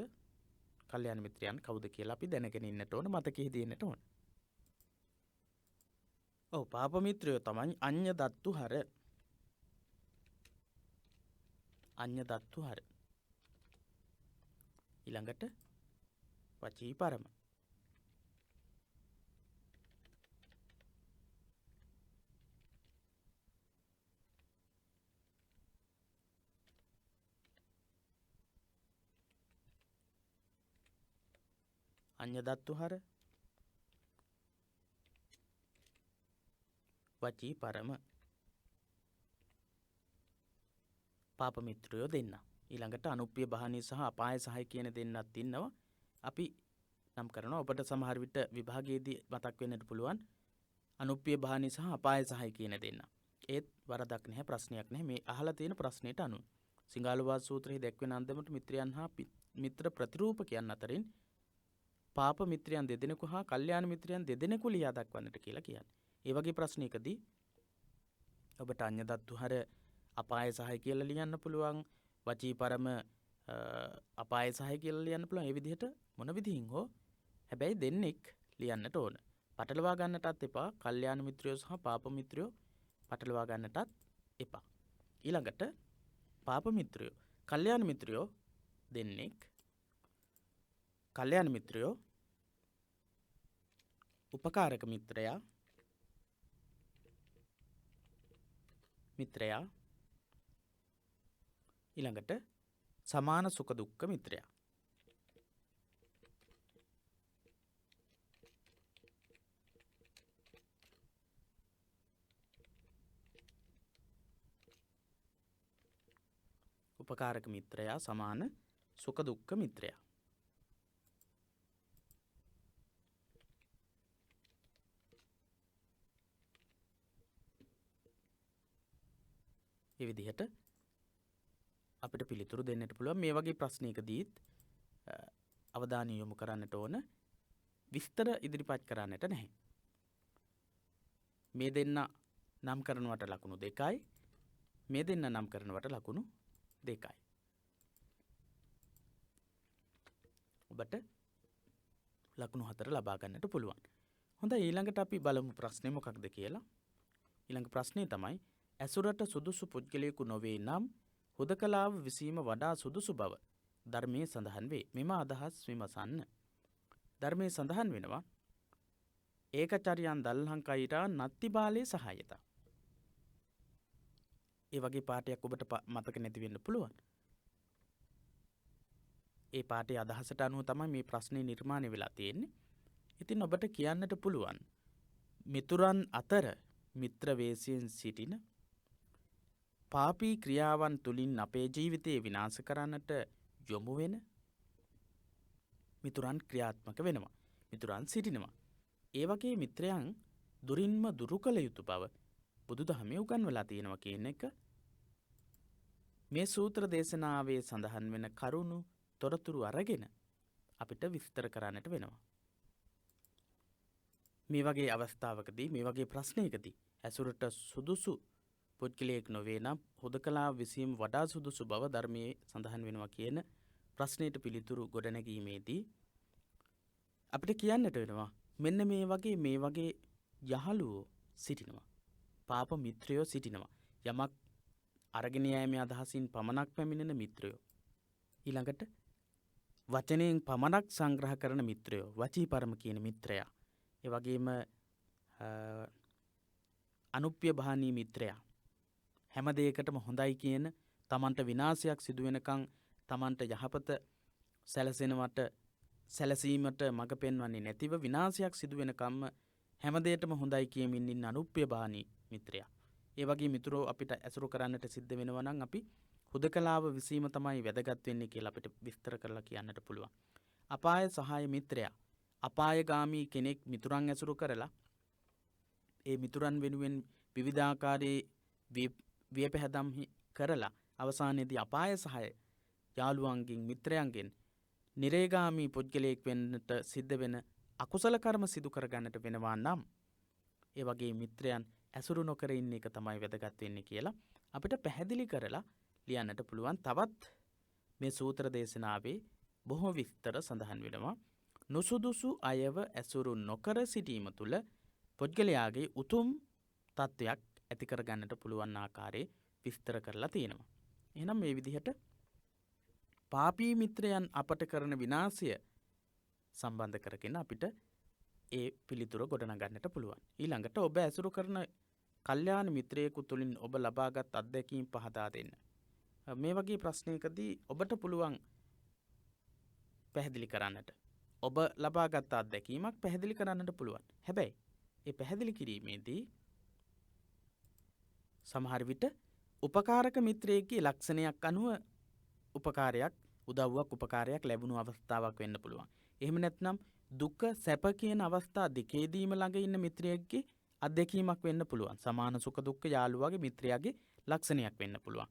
කල්යාණ මිත්‍රයන් කවුද කියලා අපි දැනගෙන ඉන්නට ඕන, මතකෙහි තියෙන්නට ඕන. ඔව්, පාප මිත්‍රයෝ තමයි අඤ්ඤ දත්තු හර. අඤ්ඤ දත්තු හර. ඊළඟට වචී පරම. අඤ්ඤ දත්තු හර වචී පරම. පාප මිත්‍රයෝ දෙන්න. ඊළඟට අනුප්පිය බහනී සහ අපාය සහය කියන දෙන්නත් ඉන්නවා. අපි නම් කරනවා. ඔබට සමහර විට විභාගයේදී මතක් වෙන්නට පුළුවන් අනුප්පිය බහනී සහ අපාය සහය කියන දෙන්න. ඒත් වරදක් නැහැ, ප්‍රශ්නයක් නැහැ. මේ අහලා තියෙන ප්‍රශ්නෙට අනුව සිංහාලෝවාද සූත්‍රයේ දැක්වෙන අන්දමට මිත්‍රයන් හා මිත්‍ර ප්‍රතිරූපකයන් අතරින් පාප මිත්‍රයන් දෙදෙනෙකු හා කල්යාණ මිත්‍රයන් දෙදෙනෙකු ලියා දක්වන්නට කියලා කියන්නේ. ඒ වගේ ප්‍රශ්නයකදී ඔබට අඤ්ඤ දත්තු හර අපාය සහය කියලා ලියන්න පුළුවන්, වචී පරම අපාය සහය කියලා ලියන්න පුළුවන්. ඒ විදිහට මොන විදිහින් හෝ හැබැයි දෙන්නෙක් ලියන්නට ඕන. පටලවා ගන්නටත් එපා. කල්යාණ මිත්‍රයෝ සහ පාප මිත්‍රයෝ පටලවා ගන්නටත් එපා. ඊළඟට පාප මිත්‍රයෝ, කල්යාණ මිත්‍රයෝ දෙන්නෙක්. කල්යාණ මිත්‍රයෝ උපකාරක මිත්‍රයා ඊළඟට සමාන සුඛ දුක්ඛ මිත්‍රයා. උපකාරක මිත්‍රයා සමාන සුඛ දුක්ඛ මිත්‍රයා. ඒ විදිහට අපිට පිළිතුරු දෙන්නට පුළුවන්. මේ වගේ ප්‍රශ්නයකදීත් අවධානය යොමු කරන්නට ඕන, විස්තර ඉදිරිපත් කරන්නට නැහැ. මේ දෙන්න නම් කරනවට ලකුණු 2යි, මේ දෙන්න නම් කරනවට ලකුණු 2යි. ඔබට ලකුණු 4 ලබා ගන්නට පුළුවන්. හොඳයි, ඊළඟට අපි බලමු ප්‍රශ්නේ මොකක්ද කියලා. ඊළඟ ප්‍රශ්නේ තමයි ඇසුරට සුදුසු පුද්ගලයෙකු නොවේ නම් හුදකලාව විසීම වඩා සුදුසු බව ධර්මයේ සඳහන් වේ. මෙම අදහස් විමසන්න. ධර්මයේ සඳහන් වෙනවා ඒකචරියන් දල්හංකයිරා නත්ති බාලේ සහායතා. ඒ වගේ පාඩයක් ඔබට මතක නැති වෙන්න පුළුවන්. ඒ පාඩේ අදහසට අනුව තමයි මේ ප්‍රශ්නේ නිර්මාණය වෙලා තියෙන්නේ. ඉතින් ඔබට කියන්නට පුළුවන් මිතුරන් අතර මිත්‍ර වේශයෙන් සිටින පාපී ක්‍රියාවන් තුලින් අපේ ජීවිතය විනාශ කරන්නට යොමු වෙන මිතුරන් ක්‍රියාත්මක වෙනවා. මිතුරන් සිටිනවා. ඒ වගේ මිත්‍රයන් දුරින්ම දුරු කළ යුතු බව බුදුදහමේ උගන්වලා තියෙනවා කියන එක මේ සූත්‍ර දේශනාවේ සඳහන් වෙන කරුණු තොරතුරු අරගෙන අපිට විස්තර කරන්නට වෙනවා. මේ වගේ අවස්ථාවකදී, මේ වගේ ප්‍රශ්නයකදී ඇසුරට සුදුසු පුද්ගලයෙක් නොවේ නම් හුදකලා විසීම වඩා සුදුසු බව ධර්මයේ සඳහන් වෙනවා කියන ප්‍රශ්නයට පිළිතුරු ගොඩනැගීමේදී අපිට කියන්නට වෙනවා මෙන්න මේ වගේ යහළුවෝ සිටිනවා. පාප මිත්‍රයෝ සිටිනවා. යමක් අරගෙන යෑමේ අදහසින් පමණක් පැමිණෙන මිත්‍රයෝ. ඊළඟට වචනයෙන් පමණක් සංග්‍රහ කරන මිත්‍රයෝ, වචී පරම කියන මිත්‍රයා. ඒ වගේම අනුප්පිය බහනී මිත්‍රයා. හැම දෙයකටම හොඳයි කියන, තමන්ට විනාශයක් සිදු වෙනකන් තමන්ට යහපත සැලසීමට මඟ පෙන්වන්නේ නැතිව විනාශයක් සිදු වෙනකම්ම හැම දෙයකටම හොඳයි කියමින් ඉන්න අනුප්පිය බහනී මිත්‍රයා. ඒ වගේ මිතුරෝ අපිට ඇසුරු කරන්නට සිද්ධ වෙනවා නම් අපි හුදකලාව විසීම තමයි වැදගත් වෙන්නේ කියලා අපිට විස්තර කරලා කියන්නට පුළුවන්. අපාය සහාය මිත්‍රයා. අපායගාමී කෙනෙක් මිතුරන් ඇසුරු කරලා ඒ මිතුරන් වෙනුවෙන් විවිධාකාරයේ වියපැහැදම් කරලා අවසානයේදී අපාය සහාය යාළුවන්ගෙන්, මිත්‍රයන්ගෙන් නිරේගාමී පුද්ගලයෙක් වෙන්නට සිද්ධ වෙන අකුසල කර්ම සිදු කරගන්නට වෙනවා නම් ඒ වගේ මිත්‍රයන් ඇසුරු නොකර ඉන්න එක තමයි වැදගත් වෙන්නේ කියලා අපිට පැහැදිලි කරලා ලියන්නට පුළුවන්. තවත් මේ සූත්‍ර දේශනාවේ බොහෝ විස්තර සඳහන් වෙනවා. නුසුදුසු අයව ඇසුරු නොකර සිටීම තුළ පුද්ගලයාගේ උතුම් තත්ත්වයක් ඇති කරගන්නට පුළුවන් ආකාරයේ විස්තර කරලා තියෙනවා. එහෙනම් මේ විදිහට පාපී මිත්‍රයන් අපට කරන විනාශය සම්බන්ධ කරගෙන අපිට ඒ පිළිතුර ගොඩනගන්නට පුළුවන්. ඊළඟට ඔබ ඇසුරු කරන කල්යාණ මිත්‍රයෙකු තුළින් ඔබ ලබාගත් අත්දැකීම් පහදා දෙන්න. මේ වගේ ප්‍රශ්නයකදී ඔබට පුළුවන් පැහැදිලි කරන්නට. ඔබ ලබාගත් අත්දැකීමක් පැහැදිලි කරන්නට පුළුවන්. හැබැයි ඒ පැහැදිලි කිරීමේදී සමහර විට උපකාරක මිත්‍රයෙක්ගේ ලක්ෂණයක් අනුව උපකාරයක් උදව්වක් උපකාරයක් ලැබුණු අවස්ථාවක් වෙන්න පුළුවන්. එහෙම නැත්නම් දුක සැප කියන අවස්ථා දෙකේදීම ළඟ ඉන්න මිත්‍රයෙක්ගේ අත්දැකීමක් වෙන්න පුළුවන්. සමාන සුඛ දුක්ඛ යාළුවාගේ මිත්‍රයාගේ ලක්ෂණයක් වෙන්න පුළුවන්.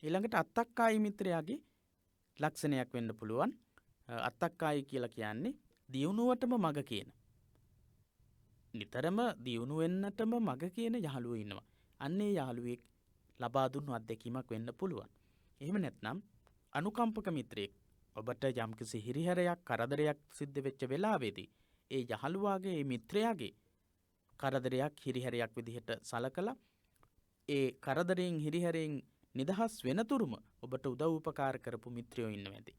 ඊළඟට අත්තක්කායි මිත්‍රයාගේ ලක්ෂණයක් වෙන්න පුළුවන්. අත්තක්කායි කියලා කියන්නේ දියුණුවටම මග කියන. නිතරම දියුණු වෙන්නටම මග කියන යහළුවෝ ඉන්නවා. අන්නේ යාළුවෙක් ලබා දුන්නු අත්දැකීමක් වෙන්න පුළුවන්. එහෙම නැත්නම් අනුකම්පක මිත්‍රයෙක් ඔබට යම්කිසි හිරිහැරයක් කරදරයක් සිද්ධ වෙච්ච වෙලාවේදී ඒ යහළුවාගේ ඒ මිත්‍රයාගේ කරදරයක් හිරිහැරයක් විදිහට සලකලා ඒ කරදරයෙන් හිරිහැරයෙන් නිදහස් වෙනතුරුම ඔබට උදව් උපකාර කරපු මිත්‍රයෝ ඉන්නවා ඇති.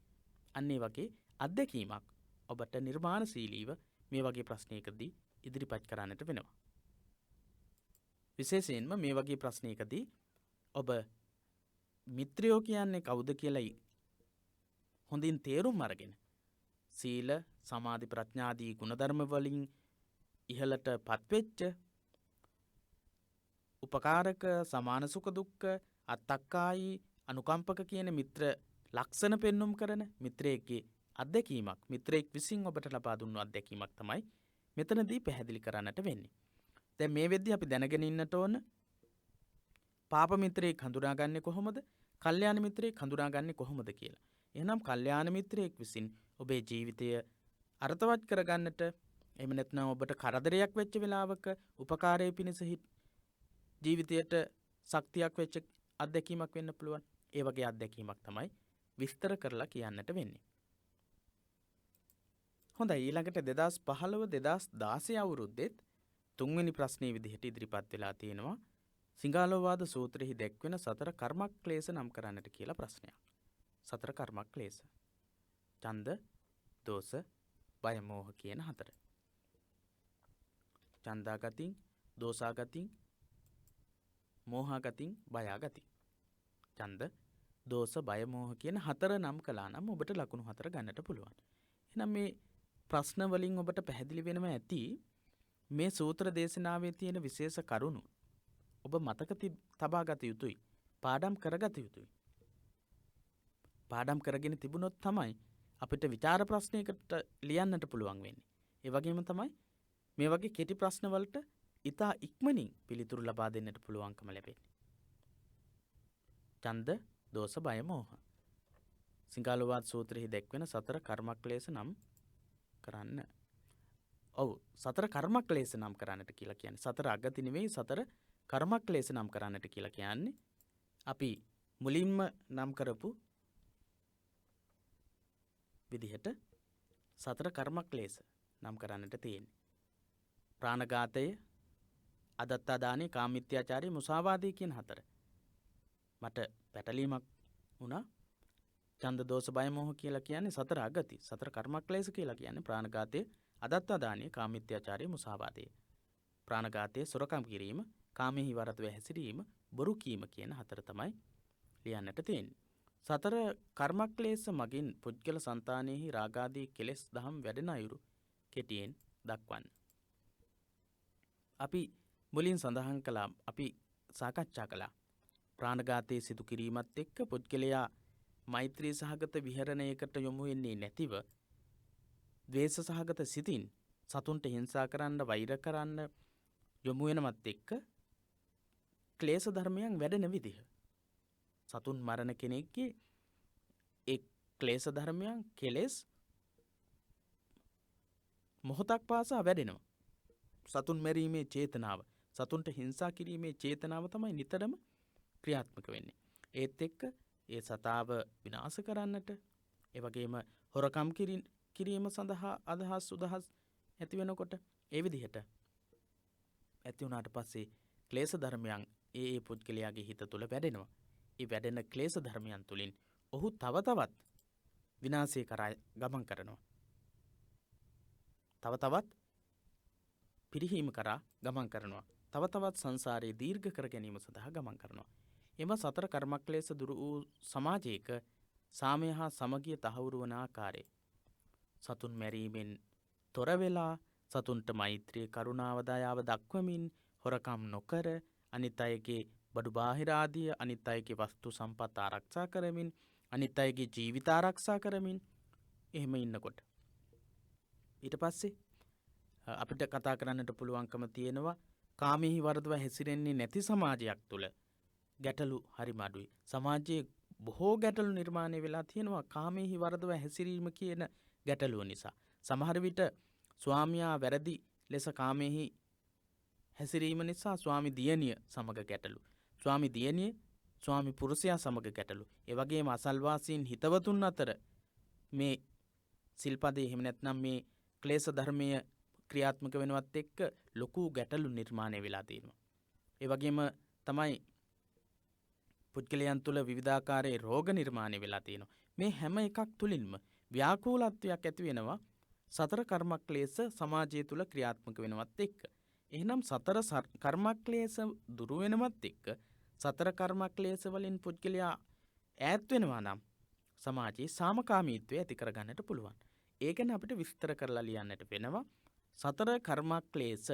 අන්න ඒ වගේ අත්දැකීමක් ඔබට නිර්මාණශීලීව මේ වගේ ප්‍රශ්නයකදී ඉදිරිපත් කරන්නට වෙනවා. විශේෂයෙන්ම මේ වගේ ප්‍රශ්නයකදී ඔබ මිත්‍රයෝ කියන්නේ කවුද කියලා හොඳින් තේරුම් අරගෙන සීල සමාධි ප්‍රඥාදී ගුණධර්ම වලින් ඉහළට පත්වෙච්ච උපකාරක සමාන සුඛ දුක්ඛ අත්තක්කායි අනුකම්පක කියන මිත්‍ර ලක්ෂණ පෙන්눔 කරන මිත්‍රයෙක්ගේ අත්දැකීමක් මිත්‍රයෙක් විසින් ඔබට ලබා දුන්නු අත්දැකීමක් තමයි මෙතනදී පැහැදිලි කරන්නට වෙන්නේ. දැන් මේ වෙද්දී අපි දැනගෙන ඉන්නට ඕන පාප මිත්‍රයෙක් හඳුනාගන්නේ කොහොමද? කල්යාණ මිත්‍රයෙක් හඳුනාගන්නේ කොහොමද කියලා. එහෙනම් කල්යාණ මිත්‍රයෙක් විසින් ඔබේ ජීවිතය අර්ථවත් කරගන්නට එහෙම නැත්නම් ඔබට කරදරයක් වෙච්ච වෙලාවක උපකාරයේ පිණිස ජීවිතයට ශක්තියක් වෙච්ච අත්දැකීමක් වෙන්න පුළුවන්. ඒ වගේ අත්දැකීමක් තමයි විස්තර කරලා කියන්නට වෙන්නේ. හොඳයි ඊළඟට 2015 2016 අවුරුද්දෙත් තුන්වෙනි ප්‍රශ්නේ විදිහට ඉදිරිපත් වෙලා තියෙනවා. සිංහාලෝවාද සූත්‍රෙහි දැක්වෙන සතර කර්මක්ලේශ නම් කරන්නට කියලා ප්‍රශ්නයක්. සතර කර්මක්ලේශ. ඡන්ද, දෝෂ, බය, මෝහ කියන හතර. ඡන්දාගතින්, දෝසාගතින්, මෝහාගතින්, බයාගතින්. ඡන්ද, දෝෂ, බය, මෝහ කියන හතර නම් කළා නම් ඔබට ලකුණු හතර ගන්නට පුළුවන්. එහෙනම් මේ ප්‍රශ්න වලින් ඔබට පැහැදිලි වෙනවා ඇති මේ සූත්‍ර දේශනාවේ තියෙන විශේෂ කරුණු ඔබ මතක තබා ගත යුතුයි. පාඩම් කරගත යුතුයි. පාඩම් කරගෙන තිබුණොත් තමයි අපිට විචාර ප්‍රශ්නයකට ලියන්නට පුළුවන් වෙන්නේ. ඒ වගේම තමයි මේ වගේ කෙටි ප්‍රශ්න වලට ඉතා ඉක්මනින් පිළිතුරු ලබා දෙන්නට පුළුවන්කම ලැබෙන්නේ. ඡන්ද, දෝෂ, බය, මෝහ. සිංහාලෝවාද සූත්‍රයේ දැක්වෙන සතර කර්මක්ලේශ නම් කරන්න. ඔව් සතර කර්මක්ලේශ නම් කරන්නට කියලා කියන්නේ. සතර අගති නෙවෙයි සතර කර්මක්ලේශ නම් කරන්නට කියලා කියන්නේ. අපි මුලින්ම නම් කරපු විදිහට සතර කර්මක්ලේශ නම් කරන්නට තියෙන්නේ. ප්‍රාණඝාතය, අදත්තා දානේ, කාමිත්‍යාචාරය, මුසාවාදය කියන හතර. මට පැටලීමක් වුණා. ඡන්ද, දෝෂ, බය, මෝහ කියලා කියන්නේ සතර අගති. සතර කර්මක්ලේශ කියලා කියන්නේ ප්‍රාණඝාතය, අදත්තා දානේ, කාමිත්‍යාචාරය, මුසාවාදය. ප්‍රාණඝාතය, සොරකම් කිරීම, කාමෙහි වරදව හැසිරීම, බොරු කීම කියන හතර තමයි ලියන්නට තියෙන්නේ. සතර කර්මක්ලේශ මගින් පුද්ගල సంతානෙහි රාගාදී කෙලෙස් දහම් වැඩෙන අයුරු කෙටියෙන් දක්වන්න. අපි මුලින් සඳහන් කළා අපි සාකච්ඡා කළා ප්‍රාණඝාතයේ සිදු කිරීමත් එක්ක පුද්ගලයා මෛත්‍රී සහගත විහරණයකට යොමු වෙන්නේ නැතිව ද්වේෂ සහගත සිතින් සතුන්ට හිංසා කරන්න වෛර කරන්න යොමු වෙනවත් එක්ක ක්ලේශ ධර්මයන් වැඩෙන විදිහ. සතුන් මරණ කෙනෙක්ගේ ඒ ක්ලේශ ධර්මයන් කෙලෙස් මොහොතක් පාසා වැඩෙනවා. සතුන් මැරීමේ චේතනාව, සතුන්ට හිංසා කිරීමේ චේතනාව තමයි නිතරම ක්‍රියාත්මක වෙන්නේ. ඒත් එක්ක ඒ සතාව විනාශ කරන්නට, ඒ වගේම හොරකම් කිරීම සඳහා අදහස් උදහස් ඇති වෙනකොට ඒ විදිහට ඇති වුණාට පස්සේ ක්ලේශ ධර්මයන් ඒ පුද්ගලයාගේ හිත තුළ වැඩෙනවා. ඒ වැඩෙන ක්ලේශ ධර්මයන් තුළින් ඔහු තව තවත් විනාශය කරා ගමන් කරනවා. තව තවත් පිරිහීම කරා ගමන් කරනවා. තව තවත් සංසාරයේ දීර්ඝ කර ගැනීම සඳහා ගමන් කරනවා. එම සතර කර්මක්ලේශ දුරු වූ සමාජයක සාමය හා සමගිය තහවුරු වන ආකාරය. සතුන් මැරීමෙන් තොර වෙලා සතුන්ට මෛත්‍රිය කරුණාව දයාව දක්වමින් හොරකම් නොකර අනිත් අයගේ බඩු බාහිර ආදිය අනිත් අයගේ වස්තු සම්පත් ආරක්ෂා කරමින් අනිත් අයගේ ජීවිත ආරක්ෂා කරමින් එහෙම ඉන්නකොට ඊට පස්සේ අපිට කතා කරන්නට පුළුවන්කම තියෙනවා කාමෙහි වර්ධව හැසිරෙන්නේ නැති සමාජයක් තුළ ගැටලු හරිම අඩුයි. සමාජයේ බොහෝ ගැටලු නිර්මාණය වෙලා තියෙනවා කාමෙහි වර්ධව හැසිරීම කියන ගැටලුව නිසා. සමහර විට ස්වාමියා වැරදි ලෙස කාමෙහි හැසිරීම නිසා ස්වාමි දියණිය සමග ගැටලු. ස්වාමි දියණිය ස්වාමි පුරුෂයා සමග ගැටලු. ඒ වගේම අසල්වාසීන් හිතවතුන් අතර මේ සිල්පදේ එහෙම නැත්නම් මේ ක්ලේශ ධර්මය ක්‍රියාත්මක වෙනවත් එක්ක ලොකු ගැටලු නිර්මාණය වෙලා තියෙනවා. ඒ වගේම තමයි පුද්ගලයන් තුළ විවිධාකාරයේ රෝග නිර්මාණය වෙලා තියෙනවා. මේ හැම එකක් තුළින්ම ව්‍යාකූලත්වයක් ඇති වෙනවා සතර කර්මක්ලේශ සමාජය තුළ ක්‍රියාත්මක වෙනවත් එක්ක. එහෙනම් සතර කර්මක්ලේශ දුරු වෙනවත් එක්ක සතර කර්මක්ලේශ වලින් පුද්ගලයා ඈත් වෙනවා නම් සමාජයේ සාමකාමීත්වය ඇති කරගන්නට පුළුවන්. ඒ ගැන අපිට විස්තර කරලා ලියන්නට වෙනවා. සතර කර්මක්ලේශ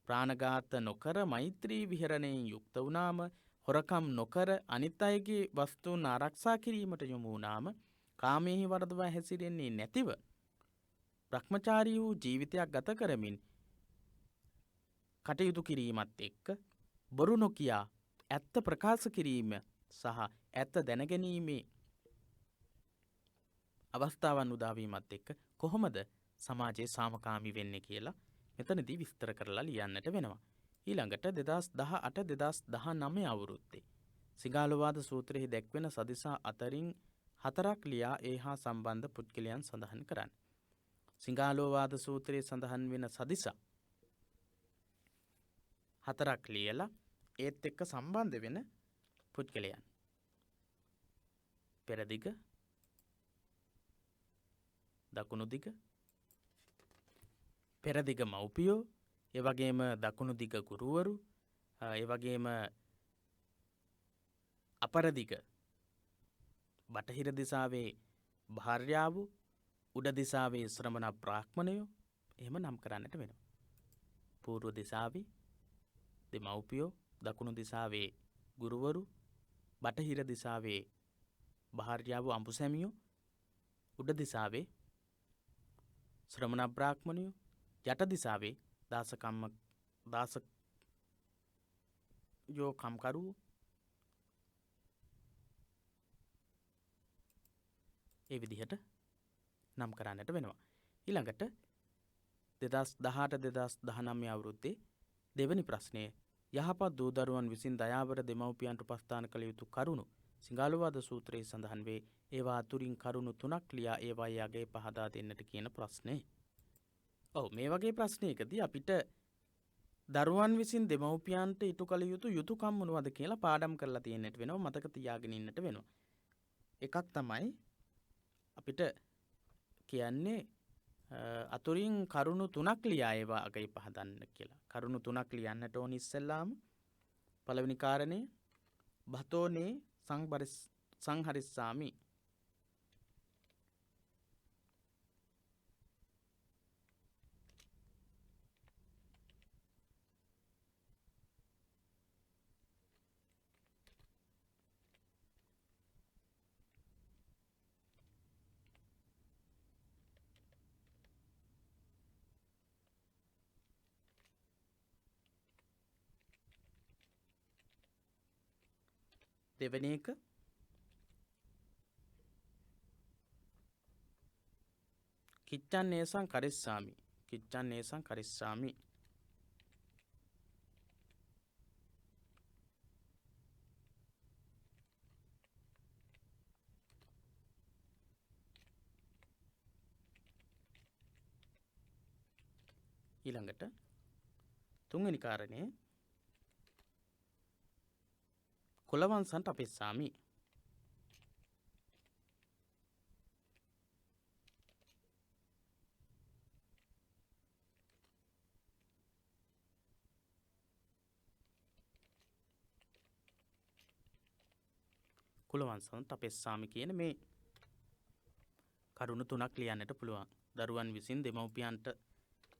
ප්‍රාණඝාත නොකර මෛත්‍රී විහරණයෙන් යුක්ත වුණාම හොරකම් නොකර අනිත් අයගේ වස්තුන් ආරක්ෂා කිරීමට යොමු වුණාම කාමයෙහි වර්ධව හැසිරෙන්නේ නැතිව භ්‍රමචාරී වූ ජීවිතයක් ගත කරමින් කටයුතු කිරීමත් එක්ක බොරු නොකියා ඇත්ත ප්‍රකාශ කිරීම සහ ඇත්ත දැනගැනීමේ අවස්ථාවන් උදාවීමත් එක්ක කොහොමද සමාජයේ සාමකාමී වෙන්නේ කියලා මෙතනදී විස්තර කරලා ලියන්නට වෙනවා. ඊළඟට 2018-2019 අවුරුද්දේ සිගාලෝවාද සූත්‍රයේ දැක්වෙන සදිසා අතරින් 4ක් ලියා ඒ හා සම්බන්ධ පුද්ගලයන් සඳහන් කරන්න. සිගාලෝවාද සූත්‍රයේ සඳහන් වෙන සදිසා 4ක් ලියලා ඒත් එක්ක සම්බන්ධ වෙන පුද්ගලයන්. පෙරදිග, දකුණු දිග, පෙරදිග මව්පියෝ, ඒ වගේම දකුණු දිග ගුරුවරු, ඒ වගේම අපරදිග බටහිර දිසාවේ භාර්යාව, උඩ දිසාවේ ශ්‍රමණ බ්‍රාහ්මණයෝ එහෙම නම් කරන්නට වෙනවා. පූර්ව දිසාවේ දෙමව්පියෝ, දකුණු දිසාවේ ගුරුවරු, බටහිර දිසාවේ භාර්යාව අඹුසැමියෝ, උඩ දිසාවේ ශ්‍රමණ බ්‍රාහ්මණයෝ, යට දිසාවේ දාසයෝ කම්කරුවෝ ඒ විදිහට නම් කරන්නට වෙනවා. ඊළඟට 2018-2019 අවුරුද්දේ දෙවැනි ප්‍රශ්නය යහපත් දූ දරුවන් විසින් දයාබර දෙමව්පියන්ට උපස්ථාන කළ යුතු කරුණු සිගාලෝවාද සූත්‍රයේ සඳහන් වේ. ඒවා අතුරින් කරුණු 3ක් ලියා ඒවායේ අගය පහදා දෙන්නට කියන ප්‍රශ්නේ. ඔව්, මේ වගේ ප්‍රශ්නයකදී අපිට දරුවන් විසින් දෙමව්පියන්ට ඉටු කළ යුතු යුතුයකම් මොනවද කියලා පාඩම් කරලා තියෙන්නට වෙනවා, මතක තියාගෙන ඉන්නට වෙනවා. එකක් තමයි අපිට කියන්නේ අතුරින් කරුණු 3ක් ලියා ඒවා අගය පහදන්න කියලා. කරුණු 3ක් ලියන්නට ඕන ඉස්සෙල්ලාම පළවෙනි කාරණේ බතෝනේ සංහරිස්සාමි. දෙවෙනි එක කිච්ඡන්නේසං කරිස්සාමි. කිච්ඡන්නේසං කරිස්සාමි. ඊළඟට තුන්වෙනි කාරණය කුලවංශන්ට අපෙස්සාමි. කුලවංශන්ට අපෙස්සාමි කියන මේ කරුණු තුනක් ලියන්නට පුළුවන්. දරුවන් විසින් දෙමව්පියන්ට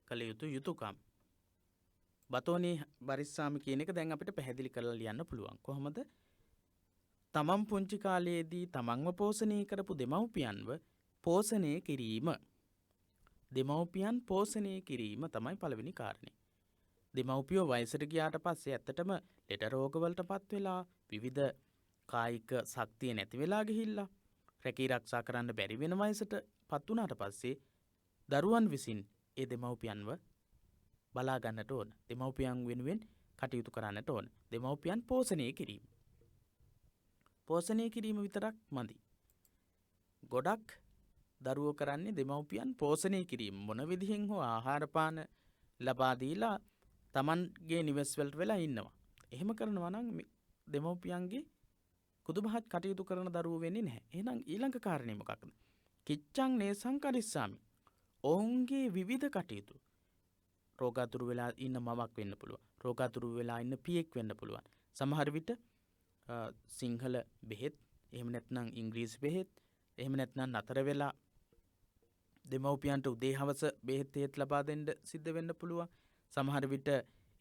කළ යුතු යුතුකම්. බතෝනී බරිස්සාමි කියන එක දැන් අපිට පැහැදිලි කරලා ලියන්න පුළුවන්. කොහොමද? තමන් පුංචි කාලයේදී තමන්ව පෝෂණය කරපු දෙමව්පියන්ව පෝෂණය කිරීම. දෙමව්පියන් පෝෂණය කිරීම තමයි පළවෙනි කාරණේ. දෙමව්පියෝ වයසට ගියාට පස්සේ ඇත්තටම ලෙඩ රෝගවලටපත් වෙලා විවිධ කායික ශක්තිය නැති වෙලා ගිහිල්ලා රැකී ආරක්ෂා කරන්න බැරි වෙන වයසටපත් වුණාට පස්සේ දරුවන් විසින් ඒ දෙමව්පියන්ව බලා ගන්නට ඕන. දෙමව්පියන් වෙනුවෙන් කටයුතු කරන්නට ඕන. දෙමව්පියන් පෝෂණය කිරීම. පෝෂණය කිරීම විතරක් මදි. ගොඩක් දරුවෝ කරන්නේ දෙමව්පියන් පෝෂණය කිරීම. මොන විදිහෙන් හෝ ආහාර පාන ලබා දීලා Tamanගේ නිවෙස් වලට වෙලා ඉන්නවා. එහෙම කරනවා නම් දෙමව්පියන්ගේ කුදුමහත් කටයුතු කරන දරුවෝ වෙන්නේ නැහැ. එහෙනම් ඊළඟ කාරණේ මොකක්ද? කිච්ඡං නේසං කරිස්සාමි. ඔවුන්ගේ විවිධ කටයුතු රෝගාතුරු වෙලා ඉන්න මවක් වෙන්න පුළුවන්. රෝගාතුරු වෙලා ඉන්න පියෙක් වෙන්න පුළුවන්. සමහර විට සිංහල බෙහෙත්, එහෙම නැත්නම් ඉංග්‍රීසි බෙහෙත්, එහෙම නැත්නම් නතර වෙලා දෙමව්පියන්ට උදේ හවස බෙහෙත් ලබා දෙන්න සිද්ධ වෙන්න පුළුවන්. සමහර විට